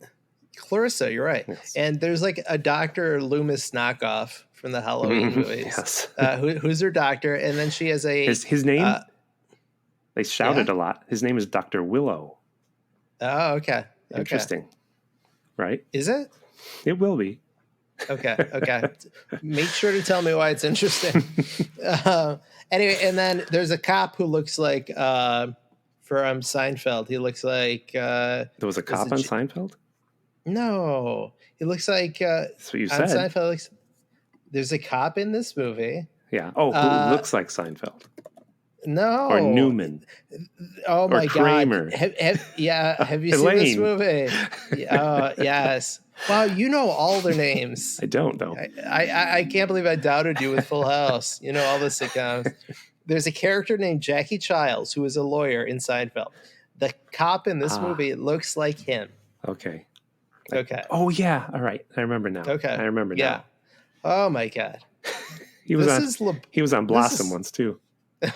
Clarissa, you're right. Yes. And there's like a Dr. Loomis knockoff from the Halloween movies. Yes. Who's her doctor? And then she has a... His name? They shouted a lot. His name is Dr. Willow. Oh, okay. Interesting. Right? Is it? It will be. Okay. Make sure to tell me why it's interesting. Anyway, and then there's a cop who looks like from Seinfeld. He looks like... there was a cop on Seinfeld? No. He looks like... That's what you said. Seinfeld, there's a cop in this movie. Yeah. Oh, who looks like Seinfeld? No. Or Newman. Oh my Kramer. God. Have you seen this movie? Yes. Wow, you know all their names. I don't though. I can't believe I doubted you with Full House. You know all the sitcoms. There's a character named Jackie Childs who is a lawyer in Seinfeld. The cop in this movie looks like him. Okay. Oh yeah. All right. I remember now. Okay. I remember now. Oh my God. He was on Blossom once too. This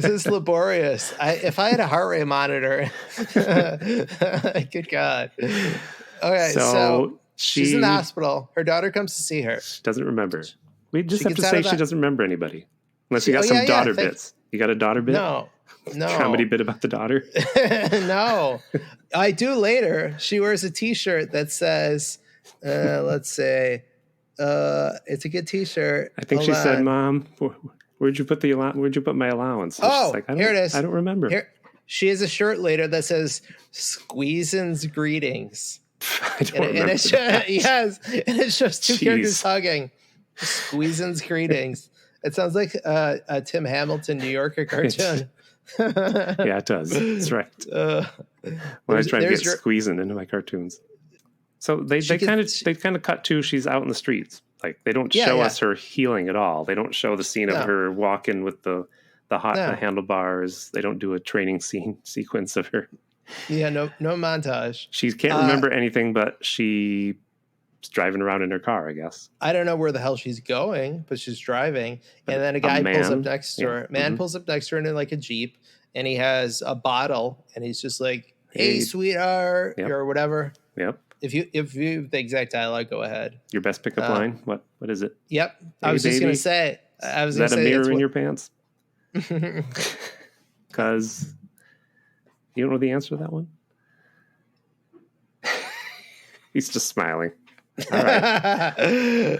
is laborious. If I had a heart rate monitor, good God. Okay, so she's in the hospital. Her daughter comes to see her. She doesn't remember. We just have to say she doesn't remember anybody. Unless you got some daughter bits. You got a daughter bit? No. Comedy bit about the daughter? No. I do later. She wears a t-shirt that says, let's say, it's a good t-shirt. I think she said, Mom, where'd you put my allowance? And oh, here it is. I don't remember. Here, she has a shirt later that says Squeezin's Greetings. I don't remember. Yes, and it's just two characters hugging. Squeezin's Greetings. It sounds like a Tim Hamilton New Yorker cartoon. Yeah, it does. That's right. When I was trying to get squeezing into my cartoons. So they kind of cut to she's out in the streets. Like they don't show us her healing at all. They don't show the scene of her walking with the handlebars. They don't do a training sequence of her. Yeah, no montage. She can't remember anything, but she's driving around in her car, I guess. I don't know where the hell she's going, but she's driving. And then a guy pulls up next to her. Pulls up next to her in like a Jeep, and he has a bottle, and he's just like, "Hey, sweetheart," or whatever. Yep. If you the exact dialogue, go ahead. Your best pickup line? What is it? Yep. Hey, I was just gonna say. Is that a mirror in your pants? Because you don't know the answer to that one. He's just smiling. All right.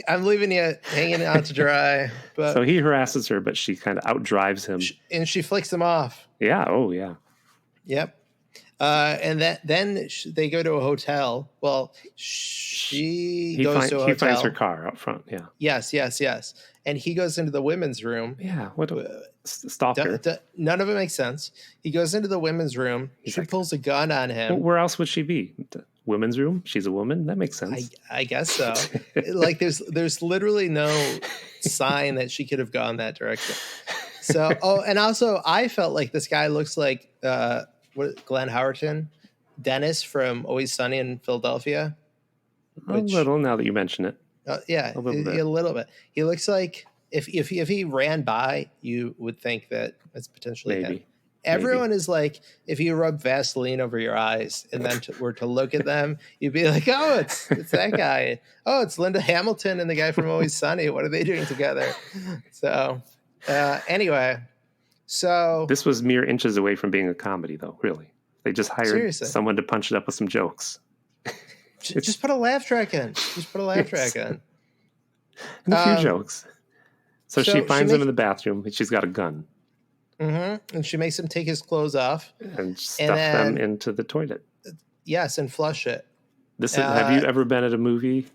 I'm leaving you hanging out to dry. But so he harasses her, but she kind of outdrives him, and she flicks him off. Yeah. Oh, yeah. Yep. And then they go to a hotel. Well, he goes to a hotel. He finds her car out front. Yeah. Yes. And he goes into the women's room. Yeah. What a stalker. None of it makes sense. He goes into the women's room. She pulls a gun on him. Well, where else would she be? The women's room? She's a woman? That makes sense. I guess so. Like there's literally no sign that she could have gone that direction. So, and also I felt like this guy looks like Glenn Howerton, Dennis from Always Sunny in Philadelphia. A little, now that you mention it. Yeah, a little bit. He looks like if he ran by, you would think that it's potentially him. Everyone is like, if you rub Vaseline over your eyes and then were to look at them, you'd be like, oh, it's that guy. Oh, it's Linda Hamilton and the guy from Always Sunny. What are they doing together? So anyway. So this was mere inches away from being a comedy, though. Really, they just hired someone to punch it up with some jokes. Just put a laugh track in. And a few jokes. So she finds him in the bathroom, and she's got a gun. Mm-hmm. And she makes him take his clothes off and stuff them into the toilet. Yes, and flush it. Have you ever been at a movie?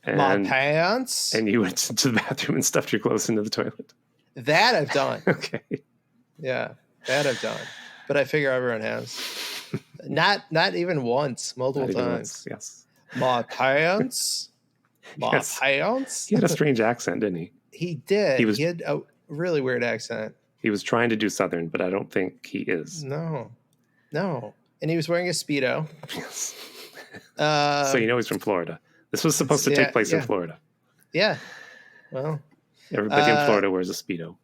My pants. And you went to the bathroom and stuffed your clothes into the toilet? That I've done. Okay. Yeah, that I've done. But I figure everyone has. Not even once, multiple times. Yes. My pants. My pants. He had a strange accent, didn't he? He did. He had a really weird accent. He was trying to do Southern, but I don't think he is. No. And he was wearing a Speedo. Yes. So he's from Florida. This was supposed to take place in Florida. Yeah. Well. Everybody in Florida wears a Speedo.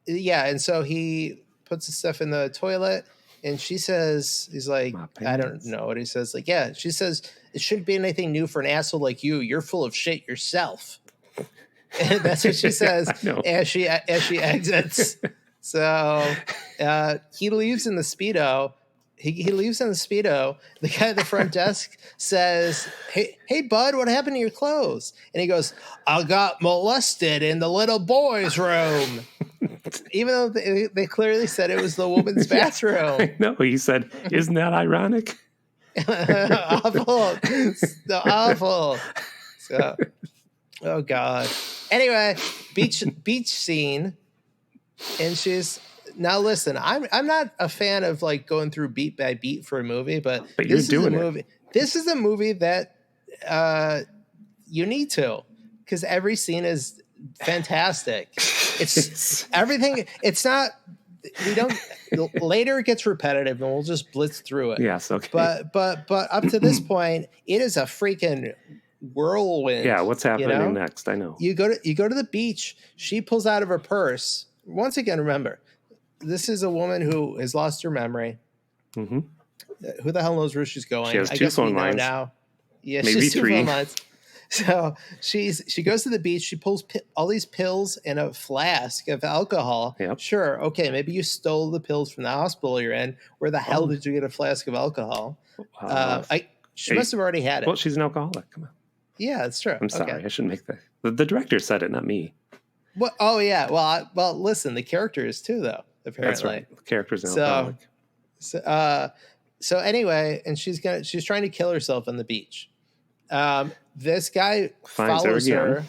Yeah, and so he puts the stuff in the toilet, and she says, he's like, I don't know what he says. Like, yeah, she says, it shouldn't be anything new for an asshole like you. You're full of shit yourself. And that's what she says as she exits. So he leaves in the Speedo. He leaves in the Speedo. The guy at the front desk says, hey, bud, what happened to your clothes? And he goes, I got molested in the little boy's room. Even though they clearly said it was the woman's bathroom. No, he said, isn't that ironic? Awful. So awful. So, oh, God. Anyway, beach scene. And she's... Now listen, I'm not a fan of like going through beat by beat for a movie, but you're doing it. This is a movie that you need to, because every scene is fantastic. It's everything. It's not. We don't. Later it gets repetitive, and we'll just blitz through it. Yes, okay. But up to this point, it is a freaking whirlwind. Yeah, what's happening next? I know. You go to the beach. She pulls out of her purse. Once again, remember, this is a woman who has lost her memory. Mm-hmm. Who the hell knows where she's going? She has two phone lines now. Yeah, maybe she's 2 3. phone lines. So she goes to the beach. She pulls all these pills in a flask of alcohol. Yep. Sure, okay, maybe you stole the pills from the hospital you're in. Where the hell did you get a flask of alcohol? She must have already had it. Well, she's an alcoholic. Come on. Yeah, that's true. I'm sorry, I shouldn't make that. The director said it, not me. Well, oh yeah. Well, listen, the character is too, though. Apparently, that's right. The character's an alcoholic. So anyway, and she's trying to kill herself on the beach. This guy follows her,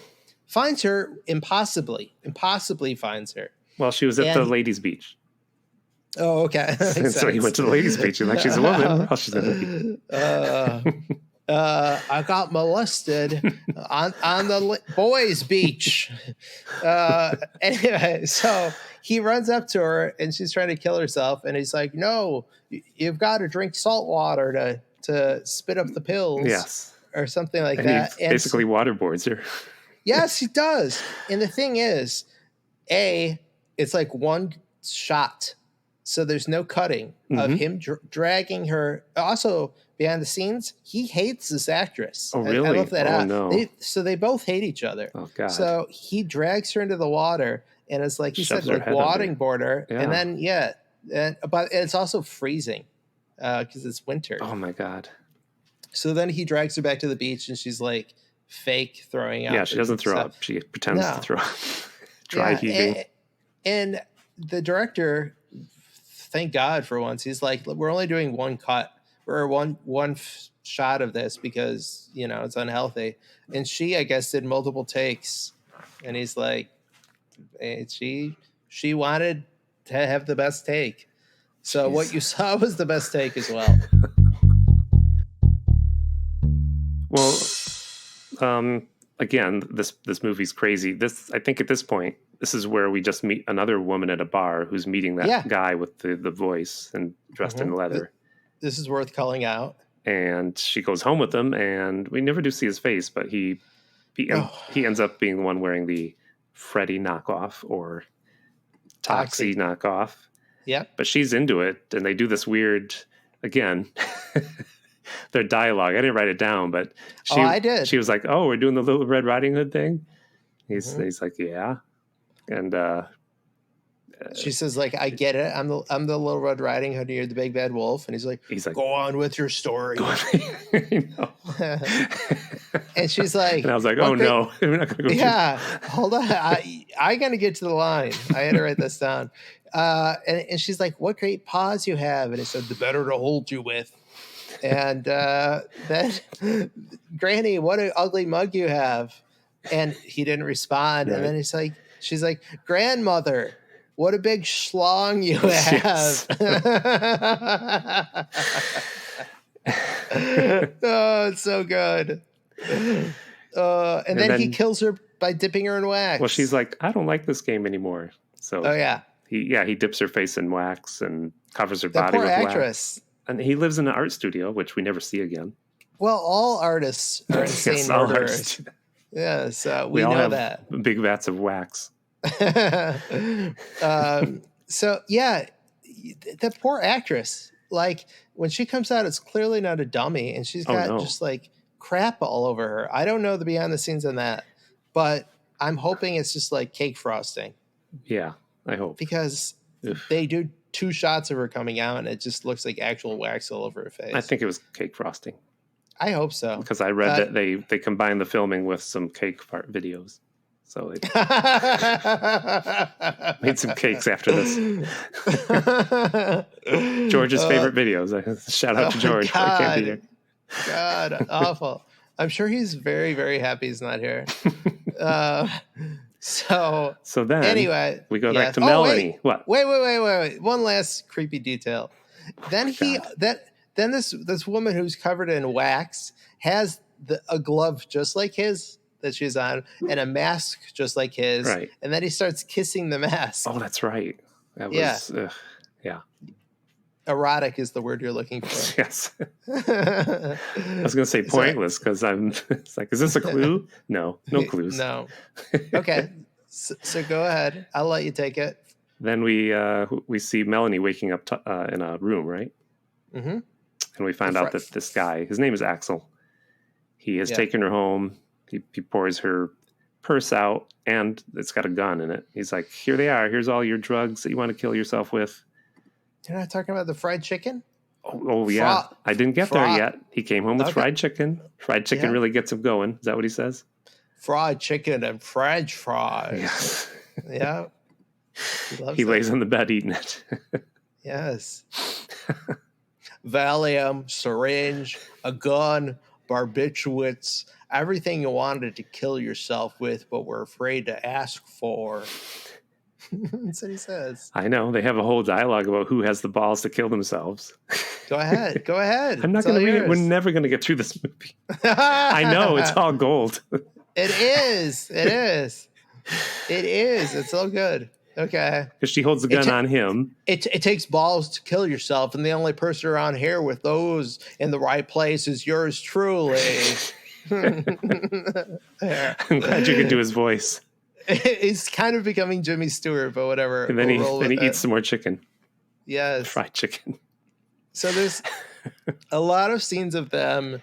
finds her impossibly finds her. Well, she was at the ladies' beach. Oh, okay. So he went to the ladies' beach. He's like, she's a woman. Oh, she's in the beach. I got molested on the boys' beach. Anyway, so he runs up to her and she's trying to kill herself. And he's like, no, you've got to drink salt water to spit up the pills. Yes. Or something like that. He basically waterboards her. Yes, he does. And the thing is, it's like one shot. So there's no cutting of him dragging her. Also, behind the scenes, he hates this actress. Oh, really? I left that out. No. So they both hate each other. Oh, God. So he drags her into the water, and it's like you said, like waterboard her. Yeah. And then, but it's also freezing because it's winter. Oh, my God. So then he drags her back to the beach, and she's like fake throwing up. Yeah, she doesn't throw up. She pretends to throw up. Dry heaving. And the director, thank God for once, he's like, we're only doing one cut or one shot of this because, it's unhealthy. And she, I guess, did multiple takes. And he's like, she wanted to have the best take. So what you saw was the best take as well. Well, again, this movie's crazy. I think at this point, this is where we just meet another woman at a bar who's meeting that guy with the voice and dressed in leather. This is worth calling out. And she goes home with him, and we never do see his face, but he ends up being the one wearing the Freddy knockoff or Toxie knockoff. Yeah. But she's into it, and they do this weird, again, their dialogue. I didn't write it down, but I did. She was like, "Oh, we're doing the Little Red Riding Hood thing." He's like, "Yeah," and she says, "Like, I get it. I'm the Little Red Riding Hood. You're the Big Bad Wolf." And he's like, "Go on with your story." And she's like, and I was like, "Oh no, we're not gonna go." Yeah, hold on. I gotta get to the line. I had to write this down. And she's like, "What great paws you have!" And it said, "The better to hold you with." And then, Granny, what an ugly mug you have. And he didn't respond. Right. And then she's like, grandmother, what a big schlong you have. Yes. Oh, it's so good. And then he kills her by dipping her in wax. Well, she's like, I don't like this game anymore. So he dips her face in wax and covers her body with wax. And he lives in an art studio, which we never see again. Well, all artists are insane murderers. Yeah, so we all know that. Big vats of wax. So, yeah, the poor actress. Like when she comes out, it's clearly not a dummy, and she's got just like crap all over her. I don't know the behind the scenes on that, but I'm hoping it's just like cake frosting. Yeah, I hope, because they do 2 shots of her coming out, and it just looks like actual wax all over her face. I think it was cake frosting. I hope so, because I read that they combined the filming with some cake fart videos. So they made some cakes after this. George's favorite videos. Shout out to George. God, I can't be here. God, awful. I'm sure he's very, very happy he's not here. So then anyway, we go back to Melanie. What? Wait. One last creepy detail. Then then this woman who's covered in wax has a glove just like his that she's on and a mask just like his. Right. And then he starts kissing the mask. Oh, that's right. That was, yeah. Erotic is the word you're looking for. Yes. I was going to say pointless because it's like, is this a clue? No clues. No. Okay. So go ahead. I'll let you take it. Then we see Melanie waking up in a room, right? Mm-hmm. And we find out that this guy, his name is Axel. He has taken her home. He pours her purse out, and it's got a gun in it. He's like, here they are. Here's all your drugs that you want to kill yourself with. You're not talking about the fried chicken? Oh yeah. I didn't get there yet. He came home with fried chicken. Fried chicken really gets him going. Is that what he says? Fried chicken and French fries. Yeah. He lays on the bed eating it. Yes. Valium, syringe, a gun, barbiturates, everything you wanted to kill yourself with, but were afraid to ask for. That's what he says. I know. They have a whole dialogue about who has the balls to kill themselves. Go ahead. I'm not going to read it. We're never going to get through this movie. I know. It's all gold. It is. It's all good. Okay. Because she holds the gun on him. It takes balls to kill yourself, and the only person around here with those in the right place is yours truly. I'm glad you can do his voice. He's kind of becoming Jimmy Stewart, but whatever. And then he eats some more chicken. Yes. Fried chicken. So there's a lot of scenes of them,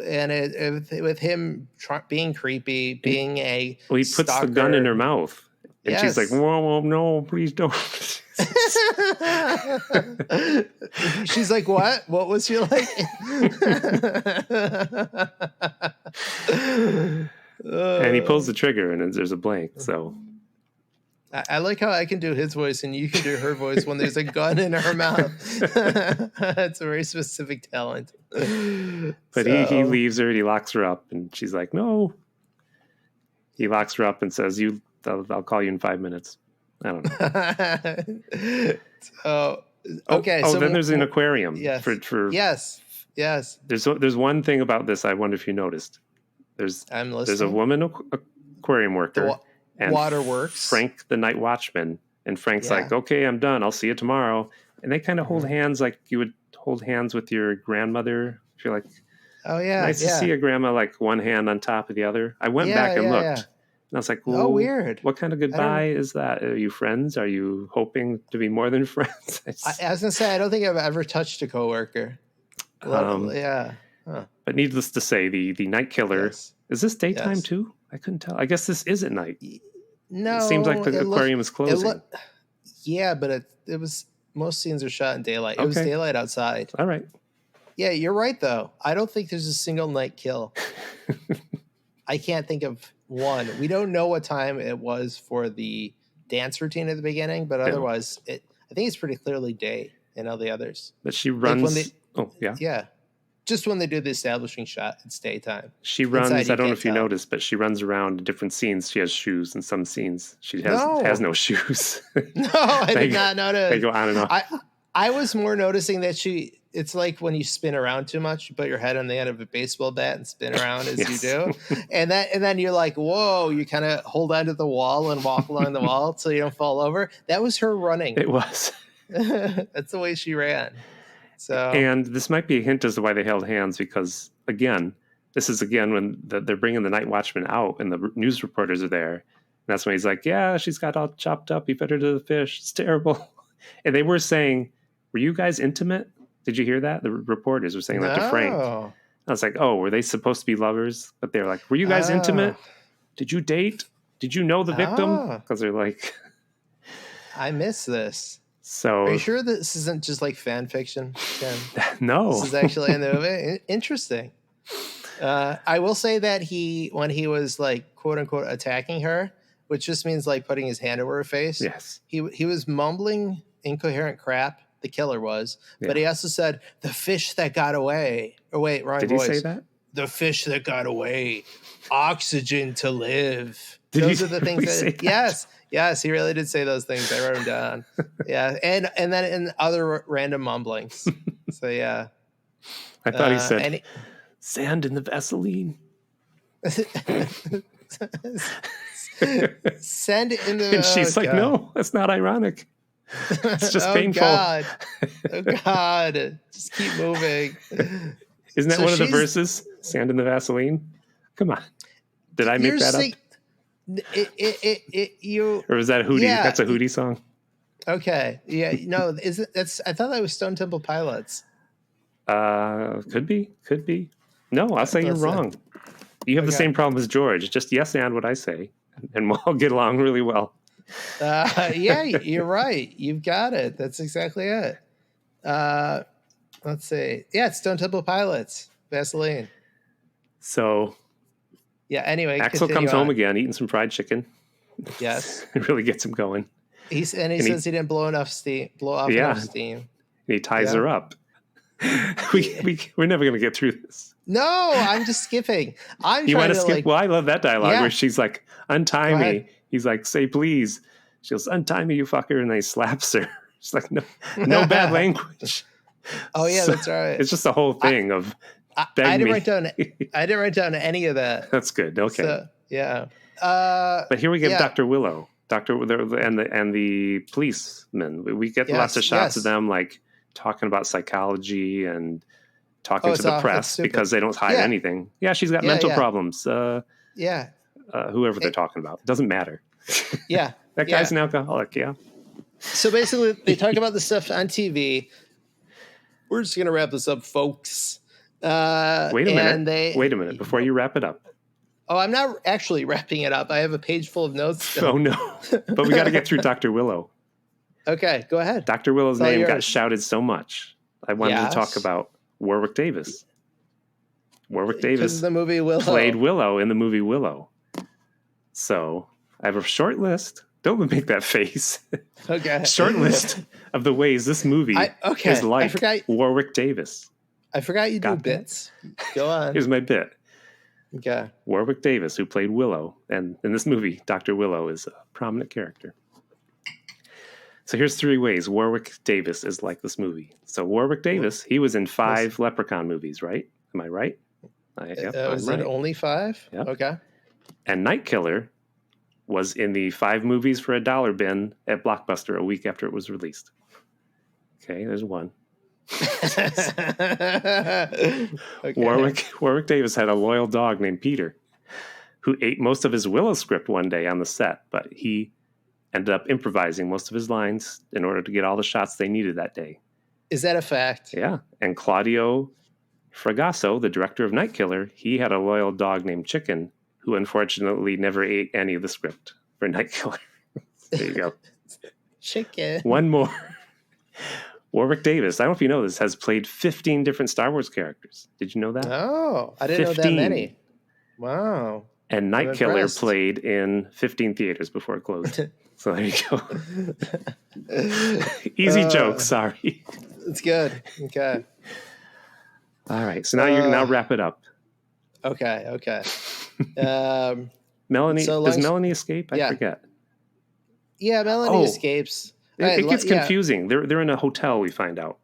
and with him being creepy, being a Well, he puts the gun in her mouth. And she's like, whoa, no, please don't. She's like, what? What was she like? And he pulls the trigger and there's a blank. So I like how I can do his voice and you can do her voice when there's a gun in her mouth. That's a very specific talent. But he leaves her and he locks her up and she's like, no. He locks her up and says, I'll call you in 5 minutes. I don't know. Okay. So then there's an aquarium. Yes. Yes. There's one thing about this I wonder if you noticed. There's a woman aquarium worker. And Waterworks. Frank, the night watchman. And Frank's like, okay, I'm done. I'll see you tomorrow. And they kind of hold hands like you would hold hands with your grandmother. If you're like, oh, yeah. Nice to see your grandma, like one hand on top of the other. I went back and looked. Yeah. And I was like, oh, weird. What kind of goodbye is that? Are you friends? Are you hoping to be more than friends? I was going to say, I don't think I've ever touched a coworker. Yeah. Huh. But needless to say, the night killer, is this daytime too? I couldn't tell. I guess this isn't night. No. It seems like the aquarium is closing. Yeah, but it was, most scenes are shot in daylight. It was daylight outside. All right. Yeah, you're right, though. I don't think there's a single night kill. I can't think of one. We don't know what time it was for the dance routine at the beginning, but otherwise, I think it's pretty clearly day in all the others. But she runs. Yeah. Just when they do the establishing shot, it's daytime. She runs. I don't know if you noticed, but she runs around different scenes. She has shoes in some scenes. She has no shoes. No, I did not notice. They go on and on. I was more noticing that it's like when you spin around too much, you put your head on the end of a baseball bat and spin around as you do. And then you're like, whoa, you kind of hold onto the wall and walk along the wall so you don't fall over. That was her running. It was. That's the way she ran. So, and this might be a hint as to why they held hands, because this is when they're bringing the night watchman out and the news reporters are there. And that's when he's like, yeah, she's got all chopped up. He fed her to the fish. It's terrible. And they were saying, were you guys intimate? Did you hear that? The reporters were saying that to Frank. I was like, oh, were they supposed to be lovers? But they were like, were you guys intimate? Did you date? Did you know the victim? Because they're like... I miss this. So, are you sure this isn't just like fan fiction? No. This is actually in the movie. Interesting. I will say that when he was like, quote unquote, attacking her, which just means like putting his hand over her face. Yes. He was mumbling incoherent crap. The killer was, but he also said the fish that got away. Oh wait, wrong voice. Did he say that? The fish that got away, oxygen to live. Did those he are the things really that, say that? Yes, he really did say those things. I wrote them down. Yeah, and then in other random mumblings. So yeah, I thought he said sand in the Vaseline. Send it in the. And she's like, no, that's not ironic. It's just painful. God. Oh God! Just keep moving. Isn't that one of the verses? Sand in the Vaseline. Come on, did I make that up? Or was that a Hootie? Yeah. That's a Hootie song. Okay, yeah, no, that's? I thought that was Stone Temple Pilots. Could be. No, I'll say you're wrong. You have the same problem as George. Just yes and what I say, and we'll all get along really well. Yeah, you're right. You've got it. That's exactly it. Let's see. Yeah, it's Stone Temple Pilots, Vaseline. So, yeah. Anyway, Axel comes home again, eating some fried chicken. Yes, it really gets him going. He says he didn't blow off enough steam. And he ties her up. We're never gonna get through this. No, I'm just skipping. You want to skip? Well, I love that dialogue where she's like, "Untie me." He's like, "Say please." She goes, "Untie me, you fucker," and then he slaps her. She's like, "No bad language." Oh yeah, that's right. It's just the whole thing of. I didn't write down any of that. That's good. Okay. So, yeah. But here we get Dr. Willow, and the policemen. We get lots of shots of them like talking about psychology and talking to the press because they don't hide anything. Yeah, she's got mental problems. Whoever they're talking about. It doesn't matter. Yeah. That guy's an alcoholic, yeah. So basically, they talk about the stuff on TV. We're just going to wrap this up, folks. Wait a minute. Before you wrap it up. Oh, I'm not actually wrapping it up. I have a page full of notes still. Oh, no. But we got to get through Dr. Willow. Okay, go ahead. Dr. Willow's name got shouted so much. I wanted to talk about Warwick Davis. Warwick Davis the movie Willow. Played Willow in the movie Willow. So I have a short list. Don't make that face. Okay. Short list of the ways this movie is like Warwick Davis. I forgot you do bits. Go on. Here's my bit. Okay. Warwick Davis, who played Willow, and in this movie, Dr. Willow is a prominent character. So here's 3 ways Warwick Davis is like this movie. So Warwick Davis, he was in 5 Leprechaun movies, right? Am I right? Was it only 5? Yep. Okay. And Night Killer was in the 5 movies for $1 bin at Blockbuster a week after it was released. Okay, there's 1. Okay. Warwick Davis had a loyal dog named Peter who ate most of his Willow script one day on the set, but he ended up improvising most of his lines in order to get all the shots they needed that day. Is that a fact? Yeah. And Claudio Fragasso, the director of Night Killer, he had a loyal dog named Chicken who unfortunately never ate any of the script for Night Killer. There you go. Chicken. One more. Warwick Davis, I don't know if you know this, has played 15 different Star Wars characters. Did you know that? Oh, I didn't know that many. Wow. And Night Killer played in 15 theaters before it closed. So there you go. Easy joke, sorry. It's good. Okay. All right. So now wrap it up. Okay. Melanie, does Melanie escape? I forget. Yeah, Melanie escapes. It gets confusing. They're in a hotel, we find out.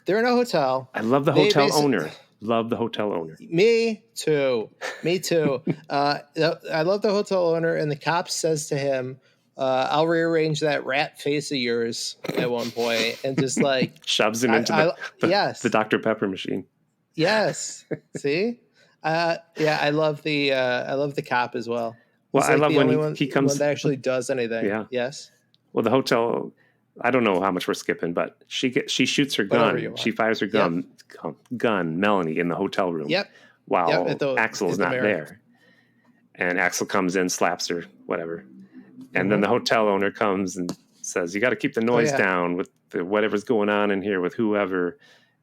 They're in a hotel. I love the hotel owner. Love the hotel owner. Me too. I love the hotel owner, and the cop says to him, I'll rearrange that rat face of yours at one point, and just like shoves him into the Dr. Pepper machine. Yes. See? I love the cop as well. Well, I love when he comes that actually does anything. Yeah. Yes. Well, the hotel I don't know how much we're skipping, but she shoots her gun. She fires her gun, Melanie, in the hotel room. Yep. While Axel's not there. And Axel comes in, slaps her, whatever. And then the hotel owner comes and says, you got to keep the noise down with whatever's going on in here with whoever.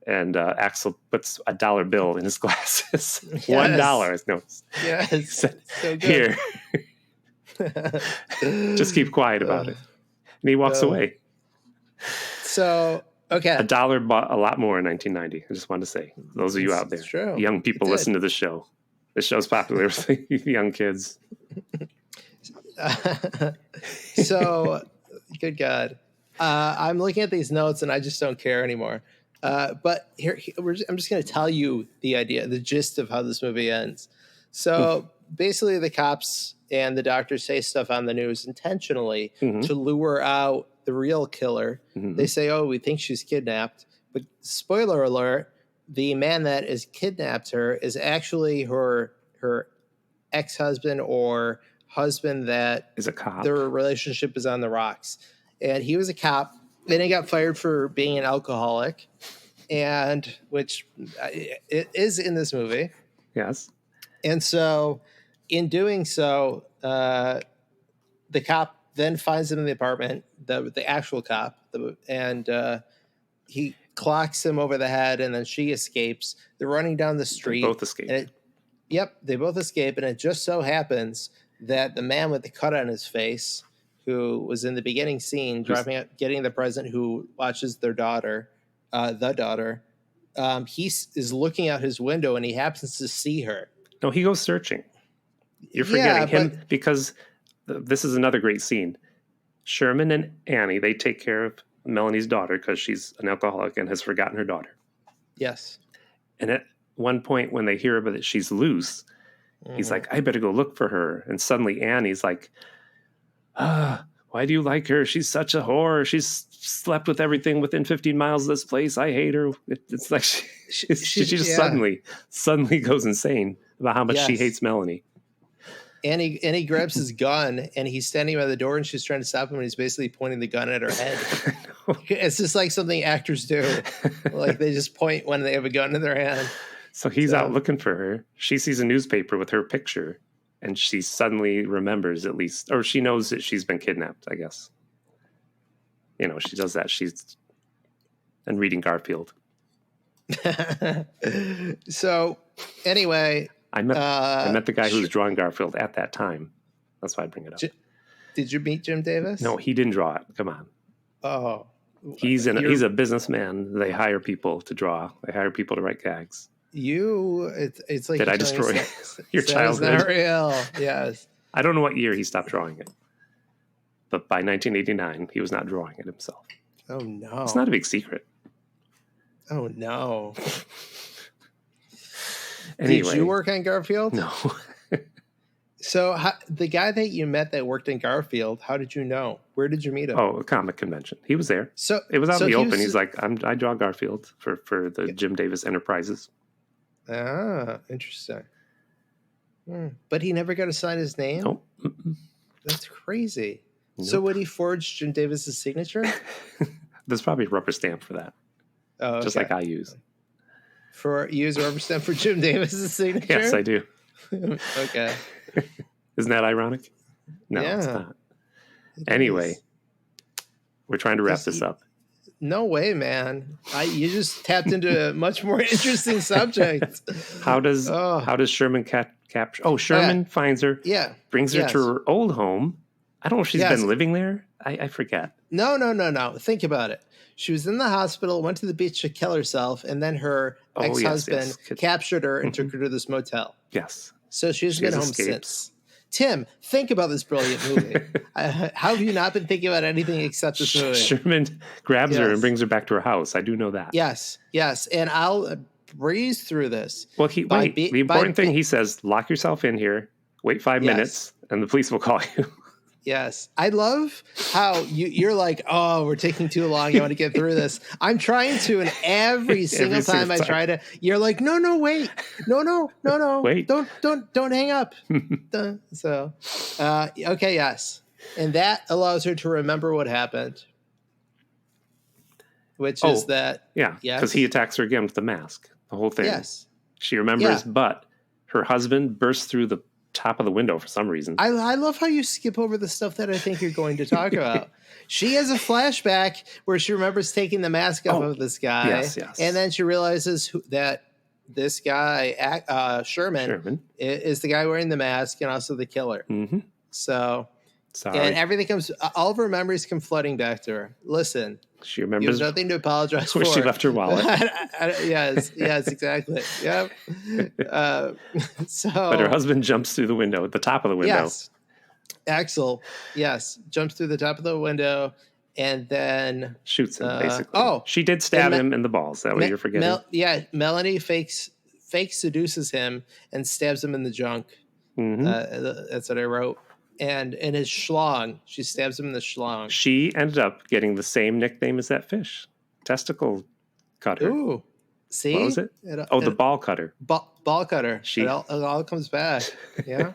And Axel puts a $1 bill in his glasses. Yes. $1. No. Yes. So good. Here. Just keep quiet about it. And he walks away. So, okay. $1 bought a lot more in 1990. I just wanted to say, those of you out there, true. Young people listen to the show. The show's popular with young kids. So, good God. I'm looking at these notes and I just don't care anymore. But I'm just going to tell you the gist of how this movie ends. So basically the cops and the doctors say stuff on the news intentionally to lure out the real killer. They say, oh, we think she's kidnapped. But spoiler alert, the man that has kidnapped her is actually her ex-husband or husband that is a cop. Their relationship is on the rocks. And he was a cop. Then he got fired for being an alcoholic, and which it is in this movie. Yes. And so in doing so, the cop then finds him in the apartment, the actual cop, and he clocks him over the head, and then she escapes. They're running down the street. They both escape. They both escape, and it just so happens that the man with the cut on his face, who was in the beginning scene, driving up, getting the present, who watches their daughter, he is looking out his window, and he happens to see her. No, he goes searching. You're forgetting him because this is another great scene. Sherman and Annie, they take care of Melanie's daughter because she's an alcoholic and has forgotten her daughter. Yes. And at one point when they hear about that she's loose, he's like, I better go look for her. And suddenly Annie's like, why do you like her? She's such a whore. She's slept with everything within 15 miles of this place. I hate her. It's like she just suddenly goes insane about how much she hates Melanie. And he grabs his gun, and he's standing by the door, and she's trying to stop him, and he's basically pointing the gun at her head. It's just like something actors do. Like they just point when they have a gun in their hand. So he's out looking for her. She sees a newspaper with her picture, and she suddenly remembers, at least, or she knows that she's been kidnapped, I guess. You know, she does that. And reading Garfield. So anyway... I met the guy who was drawing Garfield at that time. That's why I bring it up. Did you meet Jim Davis? No, he didn't draw it. Come on. Oh. He's a businessman. They hire people to draw. They hire people to write gags. It's like... Did I destroy your childhood? It's not real. Yes. I don't know what year he stopped drawing it. But by 1989, he was not drawing it himself. Oh, no. It's not a big secret. Oh, no. Anyway. Did you work on Garfield? No. So the guy that you met that worked in Garfield, how did you know? Where did you meet him? Oh, a comic convention. He was there. So it was out in the open. He's like, I draw Garfield for the Jim Davis Enterprises. Ah, interesting. But he never got to sign his name? Nope. That's crazy. Nope. So would he forge Jim Davis's signature? There's probably a rubber stamp for that. Oh, okay. Just like I use. You use a rubber stamp for Jim Davis's signature? Yes, I do. Okay. Isn't that ironic? No, it's not. Anyway, we're trying to wrap this up. No way, man. You just tapped into a much more interesting subject. How does Sherman capture? Oh, Sherman finds her. Yeah. Brings her to her old home. I don't know if she's been living there. I forget. No. Think about it. She was in the hospital, went to the beach to kill herself, and then her ex-husband captured her and took her to this motel. Yes. So she hasn't been home since. Tim, think about this brilliant movie. How have you not been thinking about anything except this movie? Sherman grabs her and brings her back to her house. I do know that. Yes. And I'll breeze through this. Well, the important thing, he says, lock yourself in here, wait 5 minutes, and the police will call you. Yes. I love how you're like, oh, we're taking too long. I want to get through this. I'm trying to, and every single time I try to, you're like, no, wait. No. Wait. Don't hang up. Okay, yes. And that allows her to remember what happened. which is that. Yeah, because he attacks her again with the mask. The whole thing. Yes. She remembers, but her husband bursts through the top of the window for some reason. I love how you skip over the stuff that I think you're going to talk about. She has a flashback where she remembers taking the mask off of this guy. Yes. And then she realizes that this guy, Sherman, is the guy wearing the mask and also the killer. Mm-hmm. So, sorry. And everything all of her memories come flooding back to her. Listen, she remembers you have nothing to apologize where for. she left her wallet. yes, exactly. Yep. But her husband jumps through the window at the top of the window. Yes. Axel, jumps through the top of the window and then shoots him, basically. She did stab him in the balls. That way you're forgetting. Melanie fake seduces him and stabs him in the junk. Mm-hmm. That's what I wrote. And in his schlong, she stabs him in the schlong. She ended up getting the same nickname as that fish, testicle cutter. Ooh, see, what was it? The ball cutter. Ball cutter. It all comes back. Yeah,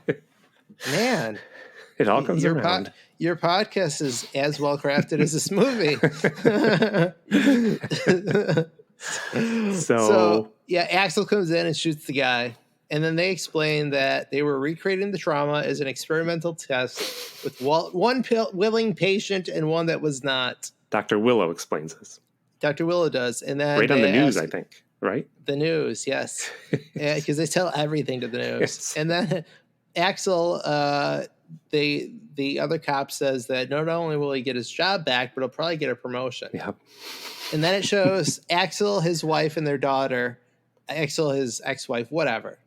man. It all comes around. Your podcast is as well crafted as this movie. So Axel comes in and shoots the guy. And then they explain that they were recreating the trauma as an experimental test with one willing patient and one that was not. Dr. Willow explains this. Dr. Willow does. And then right on the news, I think, right? The news, yes. Because they tell everything to the news. Yes. And then Axel, the other cop says that not only will he get his job back, but he'll probably get a promotion. Yeah. And then it shows Axel, his wife, and their daughter. Axel, his ex-wife, whatever.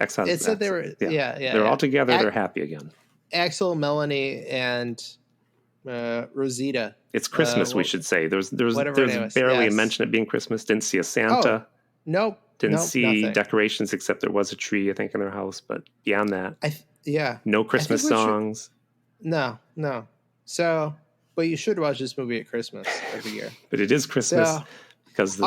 Ex-husband. It said they were, They're all together. They're happy again. Axel, Melanie, and Rosita. It's Christmas, we should say. There's barely a mention of being Christmas. Didn't see a Santa. Nope. Didn't see nothing. Decorations except there was a tree, I think, in their house. But beyond that, no Christmas songs. No. So, but you should watch this movie at Christmas every year. But it is Christmas. Because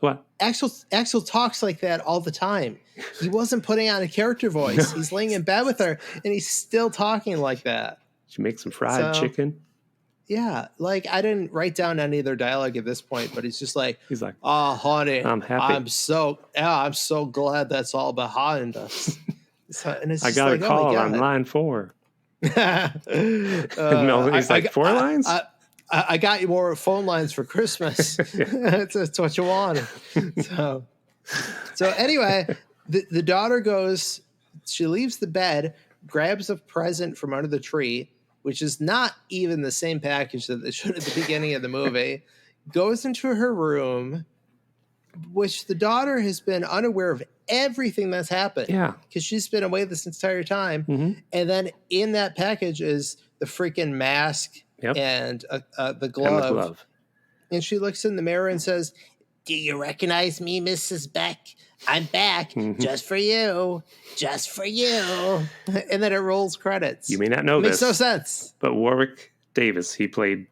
what? Axel talks like that all the time. He wasn't putting on a character voice. He's laying in bed with her, and he's still talking like that. She makes some fried chicken. Yeah, like I didn't write down any of their dialogue at this point, but he's like, "Oh, honey, I'm happy. I'm so glad that's all behind us." And it's I got a call on line 4. He's like 4 lines. I got you more phone lines for Christmas. That's what you wanted. So anyway, the daughter goes, she leaves the bed, grabs a present from under the tree, which is not even the same package that they showed at the beginning of the movie, goes into her room, which the daughter has been unaware of everything that's happened. Yeah. Because she's been away this entire time. Mm-hmm. And then in that package is the freaking mask. Yep. And the glove. And she looks in the mirror and says, "Do you recognize me, Mrs. Beck? I'm back just for you. Just for you." And then it rolls credits. You may not know this. Makes no sense. But Warwick Davis, he played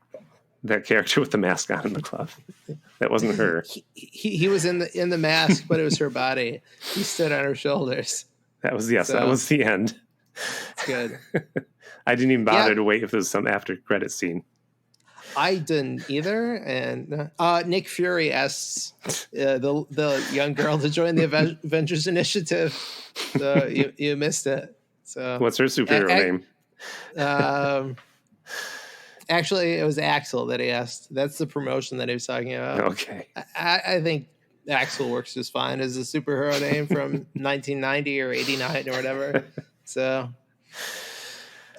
that character with the mask on in the glove. That wasn't her. He was in the mask, but it was her body. He stood on her shoulders. That was that was the end. It's good. I didn't even bother to wait if there was some after credit scene. I didn't either. And Nick Fury asks the young girl to join the Avengers Initiative. So you missed it. So what's her superhero name? Actually, it was Axel that he asked. That's the promotion that he was talking about. Okay. I think Axel works just fine as a superhero name from 1990 or 89 or whatever. So...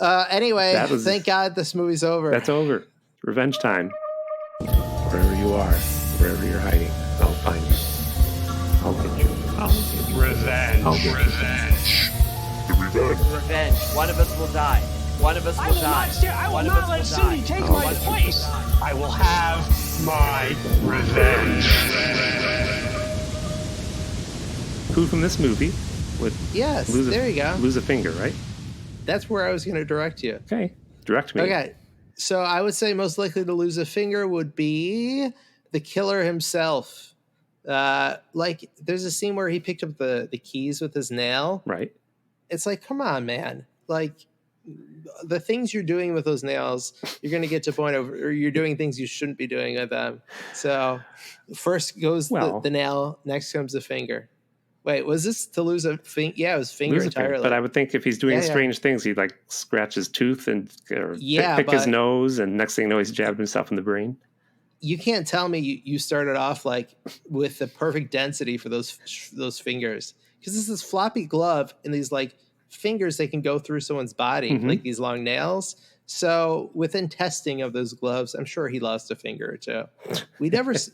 anyway, thank God this movie's over. That's over. Revenge time. Wherever you are, wherever you're hiding, I'll find you. I'll get you. I'll get you. Revenge. I'll get Revenge. Revenge. One of us will die. One of us will die. I will not let Cindy take my place. I will have my revenge. Who from this movie would lose a finger, right? That's where I was going to direct you. Okay. Direct me. Okay. So I would say most likely to lose a finger would be the killer himself. Like there's a scene where he picked up the keys with his nail. Right. It's like, come on, man. Like the things you're doing with those nails, you're going to get to a point of, or you're doing things you shouldn't be doing with them. So first goes the nail, next comes the finger. Wait, was this to lose a finger? Yeah, it was finger entirely. But I would think if he's doing strange things, he'd like scratch his tooth and pick his nose, and next thing you know, he's jabbed himself in the brain. You can't tell me you started off like with the perfect density for those fingers, because this is floppy glove and these like fingers that can go through someone's body, like these long nails. So within testing of those gloves, I'm sure he lost a finger or two.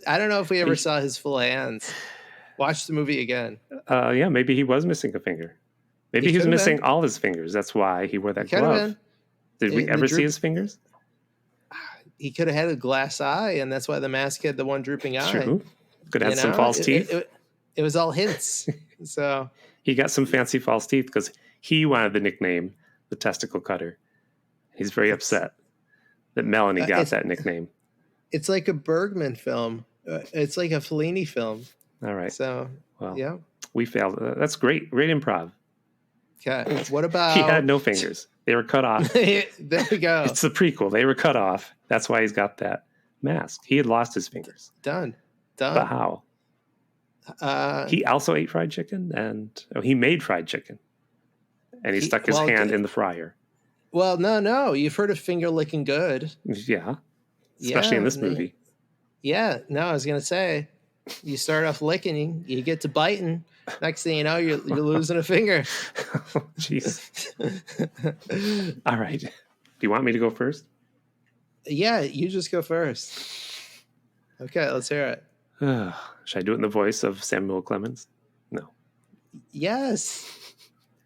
I don't know if we ever saw his full hands. Watch the movie again. Yeah, maybe he was missing a finger. Maybe he was missing all his fingers. That's why he wore that glove. Did we ever see his fingers? He could have had a glass eye, and that's why the mask had the one drooping eye. True. Could have had some false teeth. It was all hints. So he got some fancy false teeth because he wanted the nickname, the Testicle Cutter. He's very upset that Melanie got that nickname. It's like a Bergman film. It's like a Fellini film. All right. So, yeah. We failed. That's great. Great improv. Okay. What about... He had no fingers. They were cut off. There we go. It's the prequel. They were cut off. That's why he's got that mask. He had lost his fingers. Done. But how? He also ate fried chicken, and he made fried chicken. And he stuck his hand in the fryer. Well, no. You've heard of finger licking good. Yeah. Especially in this movie. Yeah. No, I was going to say... You start off licking, you get to biting. Next thing you know, you're losing a finger. Jeez. All right. Do you want me to go first? Yeah, you just go first. Okay, let's hear it. Should I do it in the voice of Samuel Clemens? No. Yes.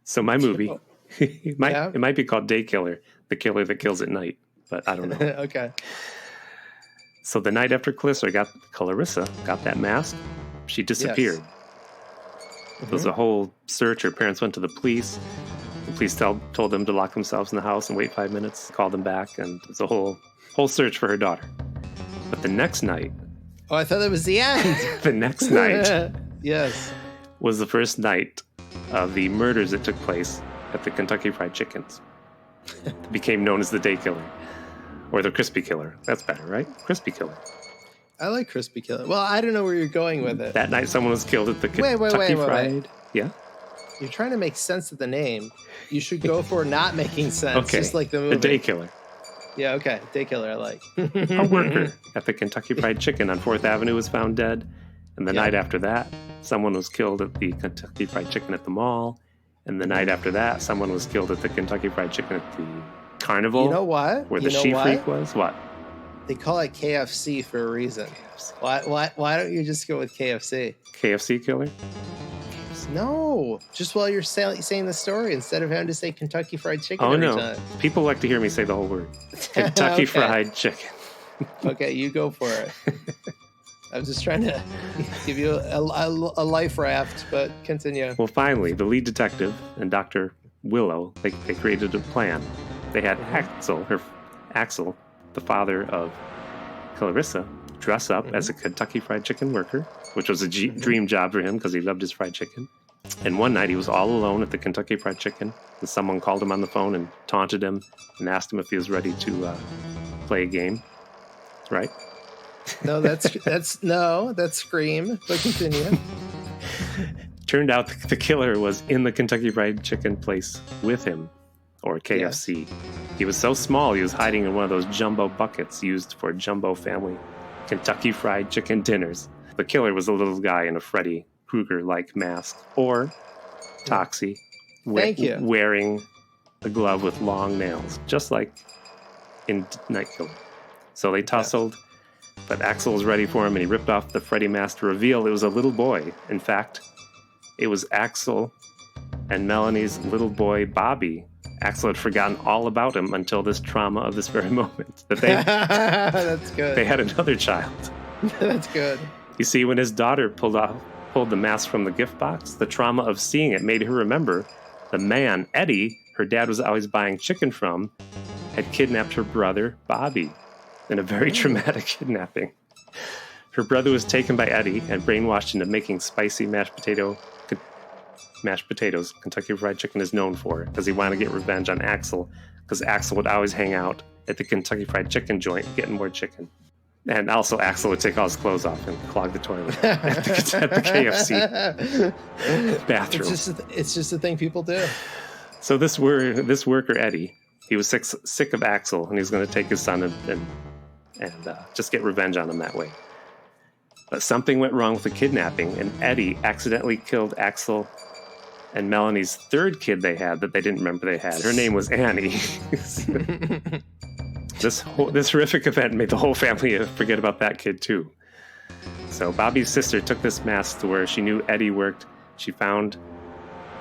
So my movie, it might be called Day Killer, the killer that kills at night, but I don't know. Okay. So the night after Clarissa got that mask, she disappeared. Yes. It was a whole search. Her parents went to the police. The police told them to lock themselves in the house and wait 5 minutes, call them back, and it was a whole search for her daughter. But the next night... Oh, I thought that was the end. The next night... Yes. Was the first night of the murders that took place at the Kentucky Fried Chickens. It became known as the Day Killer. Or the Crispy Killer. That's better, right? Crispy Killer. I like Crispy Killer. Well, I don't know where you're going with it. That night someone was killed at the Kentucky Fried. Yeah? You're trying to make sense of the name. You should go for not making sense, just like the movie. The Day Killer. Yeah, okay. Day Killer, I like. A worker at the Kentucky Fried Chicken on 4th Avenue was found dead. And the night after that, someone was killed at the Kentucky Fried Chicken at the mall. And the night after that, someone was killed at the Kentucky Fried Chicken at the Carnival. You know what? Where the She-Freak was? What? They call it KFC for a reason. Why don't you just go with KFC? KFC Killer? No. Just while you're saying the story instead of having to say Kentucky Fried Chicken every time. People like to hear me say the whole word. Kentucky Fried Chicken. Okay, you go for it. I was just trying to give you a life raft, but continue. Well, finally, the lead detective and Dr. Willow, they created a plan. They had Axel, the father of Clarissa, dress up as a Kentucky Fried Chicken worker, which was a dream job for him because he loved his fried chicken. And one night he was all alone at the Kentucky Fried Chicken, and someone called him on the phone and taunted him and asked him if he was ready to play a game. Right? No, that's Scream, but continue. Turned out the killer was in the Kentucky Fried Chicken place with him. Or KFC. Yes. He was so small, he was hiding in one of those jumbo buckets used for jumbo family Kentucky Fried Chicken dinners. The killer was a little guy in a Freddy Krueger-like mask, or Toxie, wearing a glove with long nails, just like in Night Killer. So they tussled, but Axel was ready for him, and he ripped off the Freddy mask to reveal it was a little boy. In fact, it was Axel and Melanie's little boy, Bobby. Axel had forgotten all about him until this trauma of this very moment. That That's good. They had another child. That's good. You see, when his daughter pulled the mask from the gift box, the trauma of seeing it made her remember the man, Eddie, her dad was always buying chicken from, had kidnapped her brother, Bobby, in a very traumatic kidnapping. Her brother was taken by Eddie and brainwashed into making spicy mashed potatoes Kentucky Fried Chicken is known for, because he wanted to get revenge on Axel, because Axel would always hang out at the Kentucky Fried Chicken joint getting more chicken. And also Axel would take all his clothes off and clog the toilet at the KFC bathroom. It's just a thing people do. So this worker, Eddie, he was sick of Axel, and he was going to take his son and just get revenge on him that way. But something went wrong with the kidnapping, and Eddie accidentally killed Axel and Melanie's third kid they had that they didn't remember they had. Her name was Annie. This horrific event made the whole family forget about that kid too. So Bobby's sister took this mask to where she knew Eddie worked. She found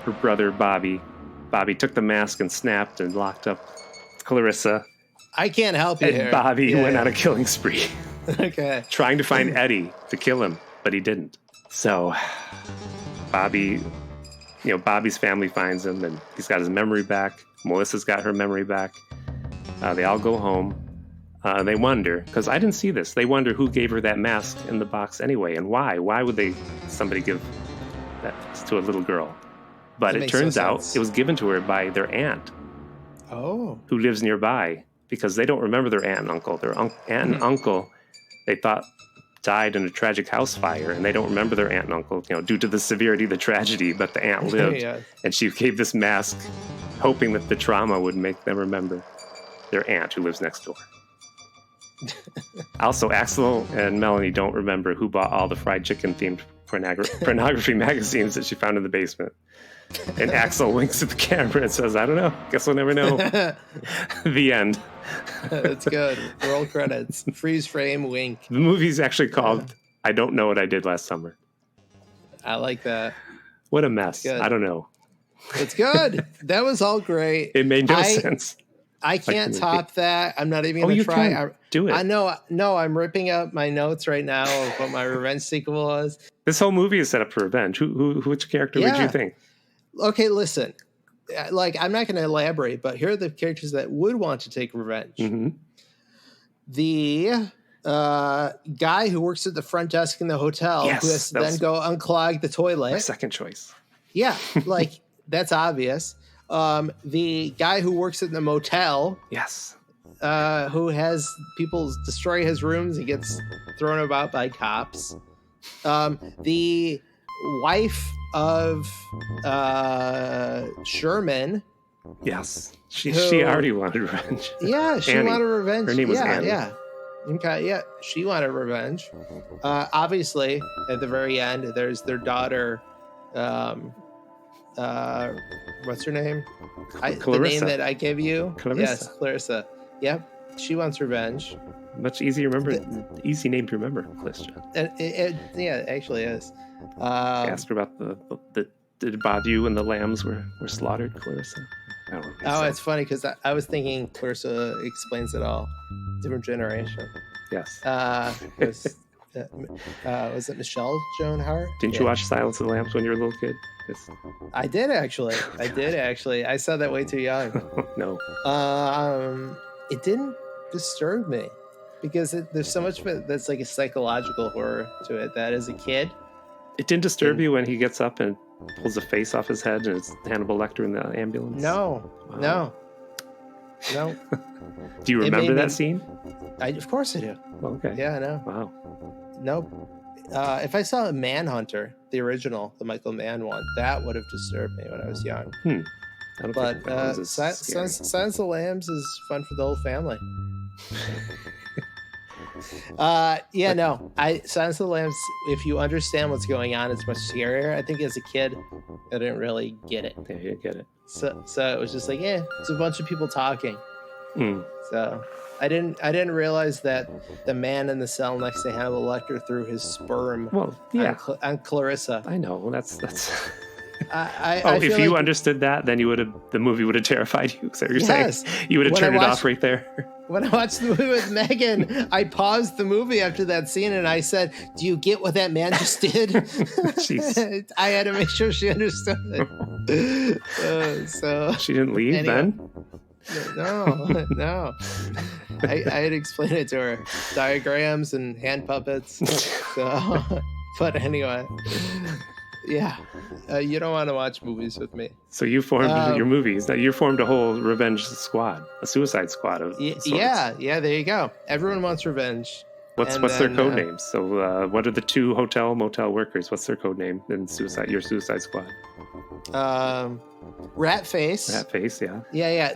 her brother Bobby. Bobby took the mask and snapped and locked up Clarissa. I can't help you and here. Bobby went on a killing spree. Okay. Trying to find Eddie to kill him, but he didn't. So Bobby's family finds him, and he's got his memory back. Melissa's got her memory back. They all go home. They wonder, because I didn't see this, they wonder who gave her that mask in the box anyway, and why. Why would somebody give that to a little girl? But it turns out it was given to her by their aunt. Oh. Who lives nearby, because they don't remember their aunt and uncle. Their aunt and uncle, they thought, died in a tragic house fire, and they don't remember their aunt and uncle, due to the severity of the tragedy, but the aunt lived. Yeah. And she gave this mask hoping that the trauma would make them remember their aunt who lives next door. Also, Axel and Melanie don't remember who bought all the fried chicken themed pornography magazines that she found in the basement. And Axel winks at the camera and says, I don't know. Guess we'll never know. The end. That's good. Roll credits. Freeze frame, wink. The movie's actually called I Don't Know What I Did Last Summer. I like that. What a mess. I don't know. It's good. That was all great. It made no sense. I can't top that. I'm not even going to try. Can. Do it. I know. No, I'm ripping up my notes right now of what my revenge sequel was. This whole movie is set up for revenge. Which character would you think? Okay, listen. Like, I'm not going to elaborate, but here are the characters that would want to take revenge. Mm-hmm. The guy who works at the front desk in the hotel, who has to then go unclog the toilet. My second choice. Yeah, like, that's obvious. The guy who works at the motel. Yes. Who has people destroy his rooms and gets thrown about by cops. The wife of Sherman. Yes. She already wanted revenge. Yeah, she wanted revenge. Her name was Annie. Yeah. Okay, yeah. She wanted revenge. Obviously, at the very end, there's their daughter. What's her name? Clarissa. The name that I gave you? Clarissa. Yes, Clarissa. Yep. She wants revenge. Much easy to remember. Easy name to remember, Clarissa. It actually is. Asked her about the did it bother you when the lambs were slaughtered, Clarissa? I don't know. It's funny because I was thinking Clarissa explains it all. Different generation. Yes. Was it Michelle Joan Hart? Didn't you watch Silence of the Lambs when you were a little kid? Yes. I did actually. I saw that way too young. No. It didn't disturb me because there's so much of it that's like a psychological horror to it that as a kid. It didn't disturb you when he gets up and pulls a face off his head and it's Hannibal Lecter in the ambulance? No. Wow. No. Do you remember that scene? Of course I do. Okay. Yeah, I know. Wow. Nope. If I saw Manhunter, the original, the Michael Mann one, that would have disturbed me when I was young. But Silence of the Lambs is fun for the whole family. Silence of the Lambs, if you understand what's going on, it's much scarier. I think as a kid, I didn't really get it. Yeah, you get it. So it was just like, it's a bunch of people talking. So I didn't realize that the man in the cell next to Hannibal Lecter threw his sperm on Clarissa. I know. That's if you understood that, then the movie would have terrified you. So you're saying you would have turned it off right there. When I watched the movie with Megan, I paused the movie after that scene and I said, "Do you get what that man just did?" I had to make sure she understood it. So she didn't leave then? No. I had to explain it to her. Diagrams and hand puppets. So, but anyway. Yeah. You don't want to watch movies with me. So you formed your movies. You formed a whole revenge squad, a suicide squad of sorts. Yeah. There you go. Everyone wants revenge. What's their code names? So what are the 2 motel workers? What's their code name in your Suicide Squad? Ratface. Ratface, yeah. Yeah.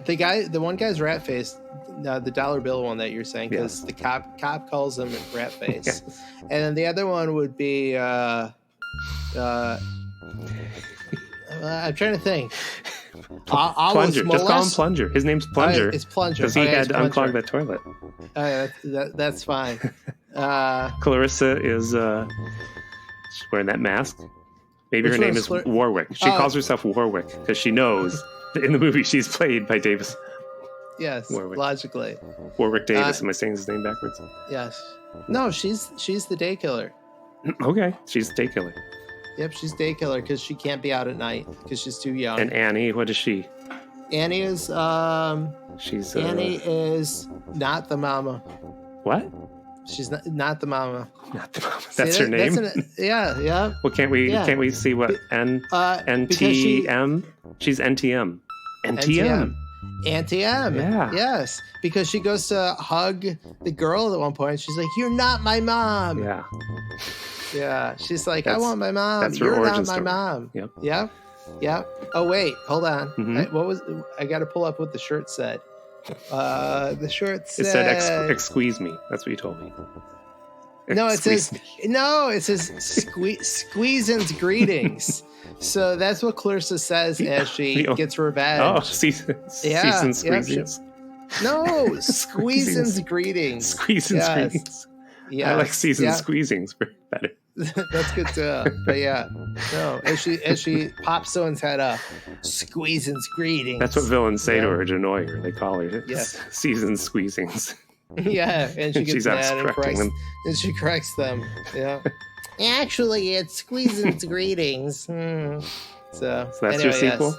The one guy's Ratface, the dollar bill one that you're saying, because the cop calls him Ratface. Yes. And then the other one would be I'm trying to think. Plunger. Just call him Plunger. His name's Plunger. It's Plunger. Because he had to unclog that toilet. That's fine. Clarissa is she's wearing that mask. Maybe her name is Warwick. She calls herself Warwick because she knows that in the movie she's played by Davis. Yes, Warwick. Logically. Warwick Davis. Am I saying his name backwards? Yes. No, she's the day killer. Okay, she's the day killer. Yep, she's day killer because she can't be out at night because she's too young. And Annie, what is she? Annie is Annie is not the mama. What? She's not the mama. Not the mama. That's her name. Yeah. Well, can't we see what NTM? She's NTM. NTM. Yeah. Yes, because she goes to hug the girl at one point. She's like, "You're not my mom." Yeah. Yeah. She's like, "I want my mom." That's her You're origin not my story. mom. Yep. Yep. Oh wait, hold on. Mhm. I got to pull up what the shirt said. The shirt said. It said "Excuse me." That's what you told me. It says Squeezin's greetings. So that's what Clarissa says as she gets revenge. Oh, season squeezings. No, Squeezin's greetings. Squeezin's greetings. Yeah, I like season squeezings better. That's good too. But yeah, no. As she pops someone's head up, Squeezin's greetings. That's what villains say to her to annoy her. They call her season squeezings. Yeah, and she gets she's mad and she corrects them. Yeah. Actually, it's Squeezin's greetings. So that's anyway, your sequel? Yes.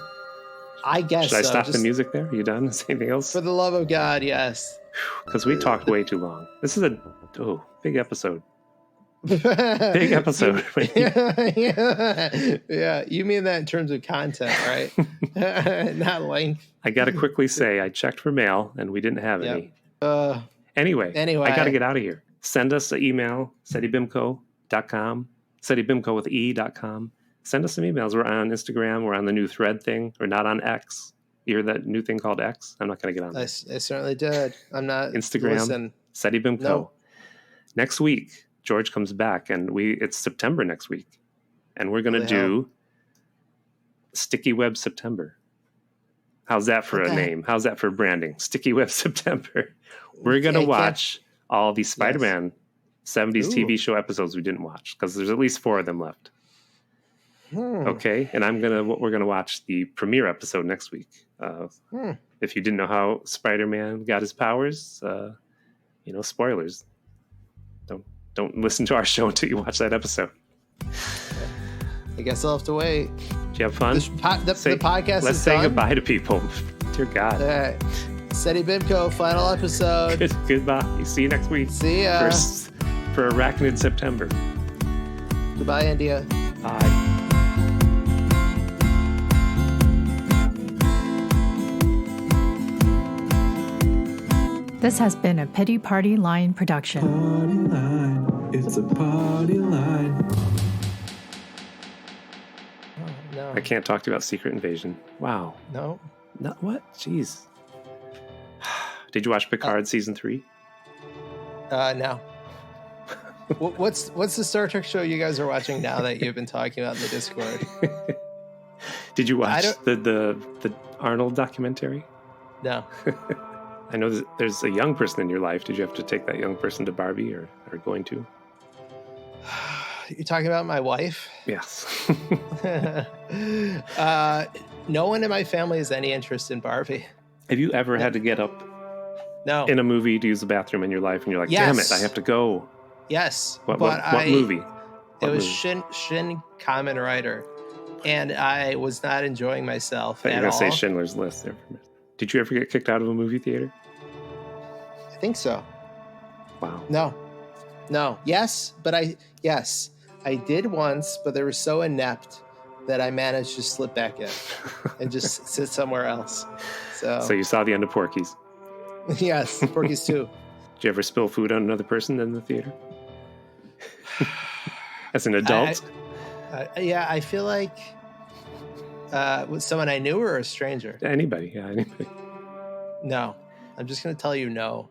I guess. Should I stop the music there? Are you done? Is anything else? For the love of God, yes. Because we talked way too long. This is a big episode. Big episode. Yeah, you mean that in terms of content, right? Not length. I got to quickly say, I checked for mail and we didn't have any. Anyway, I got to get out of here. Send us an email, SetiBimco.com, SetiBimco with E.com. Send us some emails. We're on Instagram. We're on the new thread thing. We're not on X. You hear that new thing called X? I'm not going to get on that. I certainly did. I'm not. Instagram, SetiBimco. No. Next week, George comes back, and it's September next week. And we're going to do Sticky Web September. How's that for a name? How's that for branding? Sticky Web September. We're going to watch all the Spider-Man 70s TV show episodes we didn't watch, because there's at least 4 of them left. Okay, and we're gonna watch the premiere episode next week. If you didn't know how Spider-Man got his powers, spoilers. Don't listen to our show until you watch that episode. I guess I'll have to wait. Did you have fun? The podcast. Let's say goodbye to people. Dear God. All right. Seti Bimco, final episode. Goodbye. See you next week. See ya. For Arachnid September. Goodbye, India. Bye. This has been a Pity Party Line production. Party line, it's a party line. Oh, no. I can't talk to you about Secret Invasion. Wow. No. Not what? Jeez. Did you watch Picard season 3? No. What's the Star Trek show you guys are watching now that you've been talking about in the Discord? Did you watch the Arnold documentary? No. I know there's a young person in your life. Did you have to take that young person to Barbie or going to? You're talking about my wife? Yes. No one in my family has any interest in Barbie. Have you ever had to get up in a movie to use the bathroom in your life and you're like, damn it, I have to go? Yes. What movie? It was Shin Kamen Rider, and I was not enjoying myself at all. You're going to say Schindler's List there for a minute. Did you ever get kicked out of a movie theater? I think so. Wow. No. Yes, but I I did once, but they were so inept that I managed to slip back in and just sit somewhere else. So you saw the end of Porky's. Yes, Porky's 2. Did you ever spill food on another person in the theater? As an adult? I feel like was someone I knew or a stranger? Anybody. Yeah, anybody. No. I'm just going to tell you no.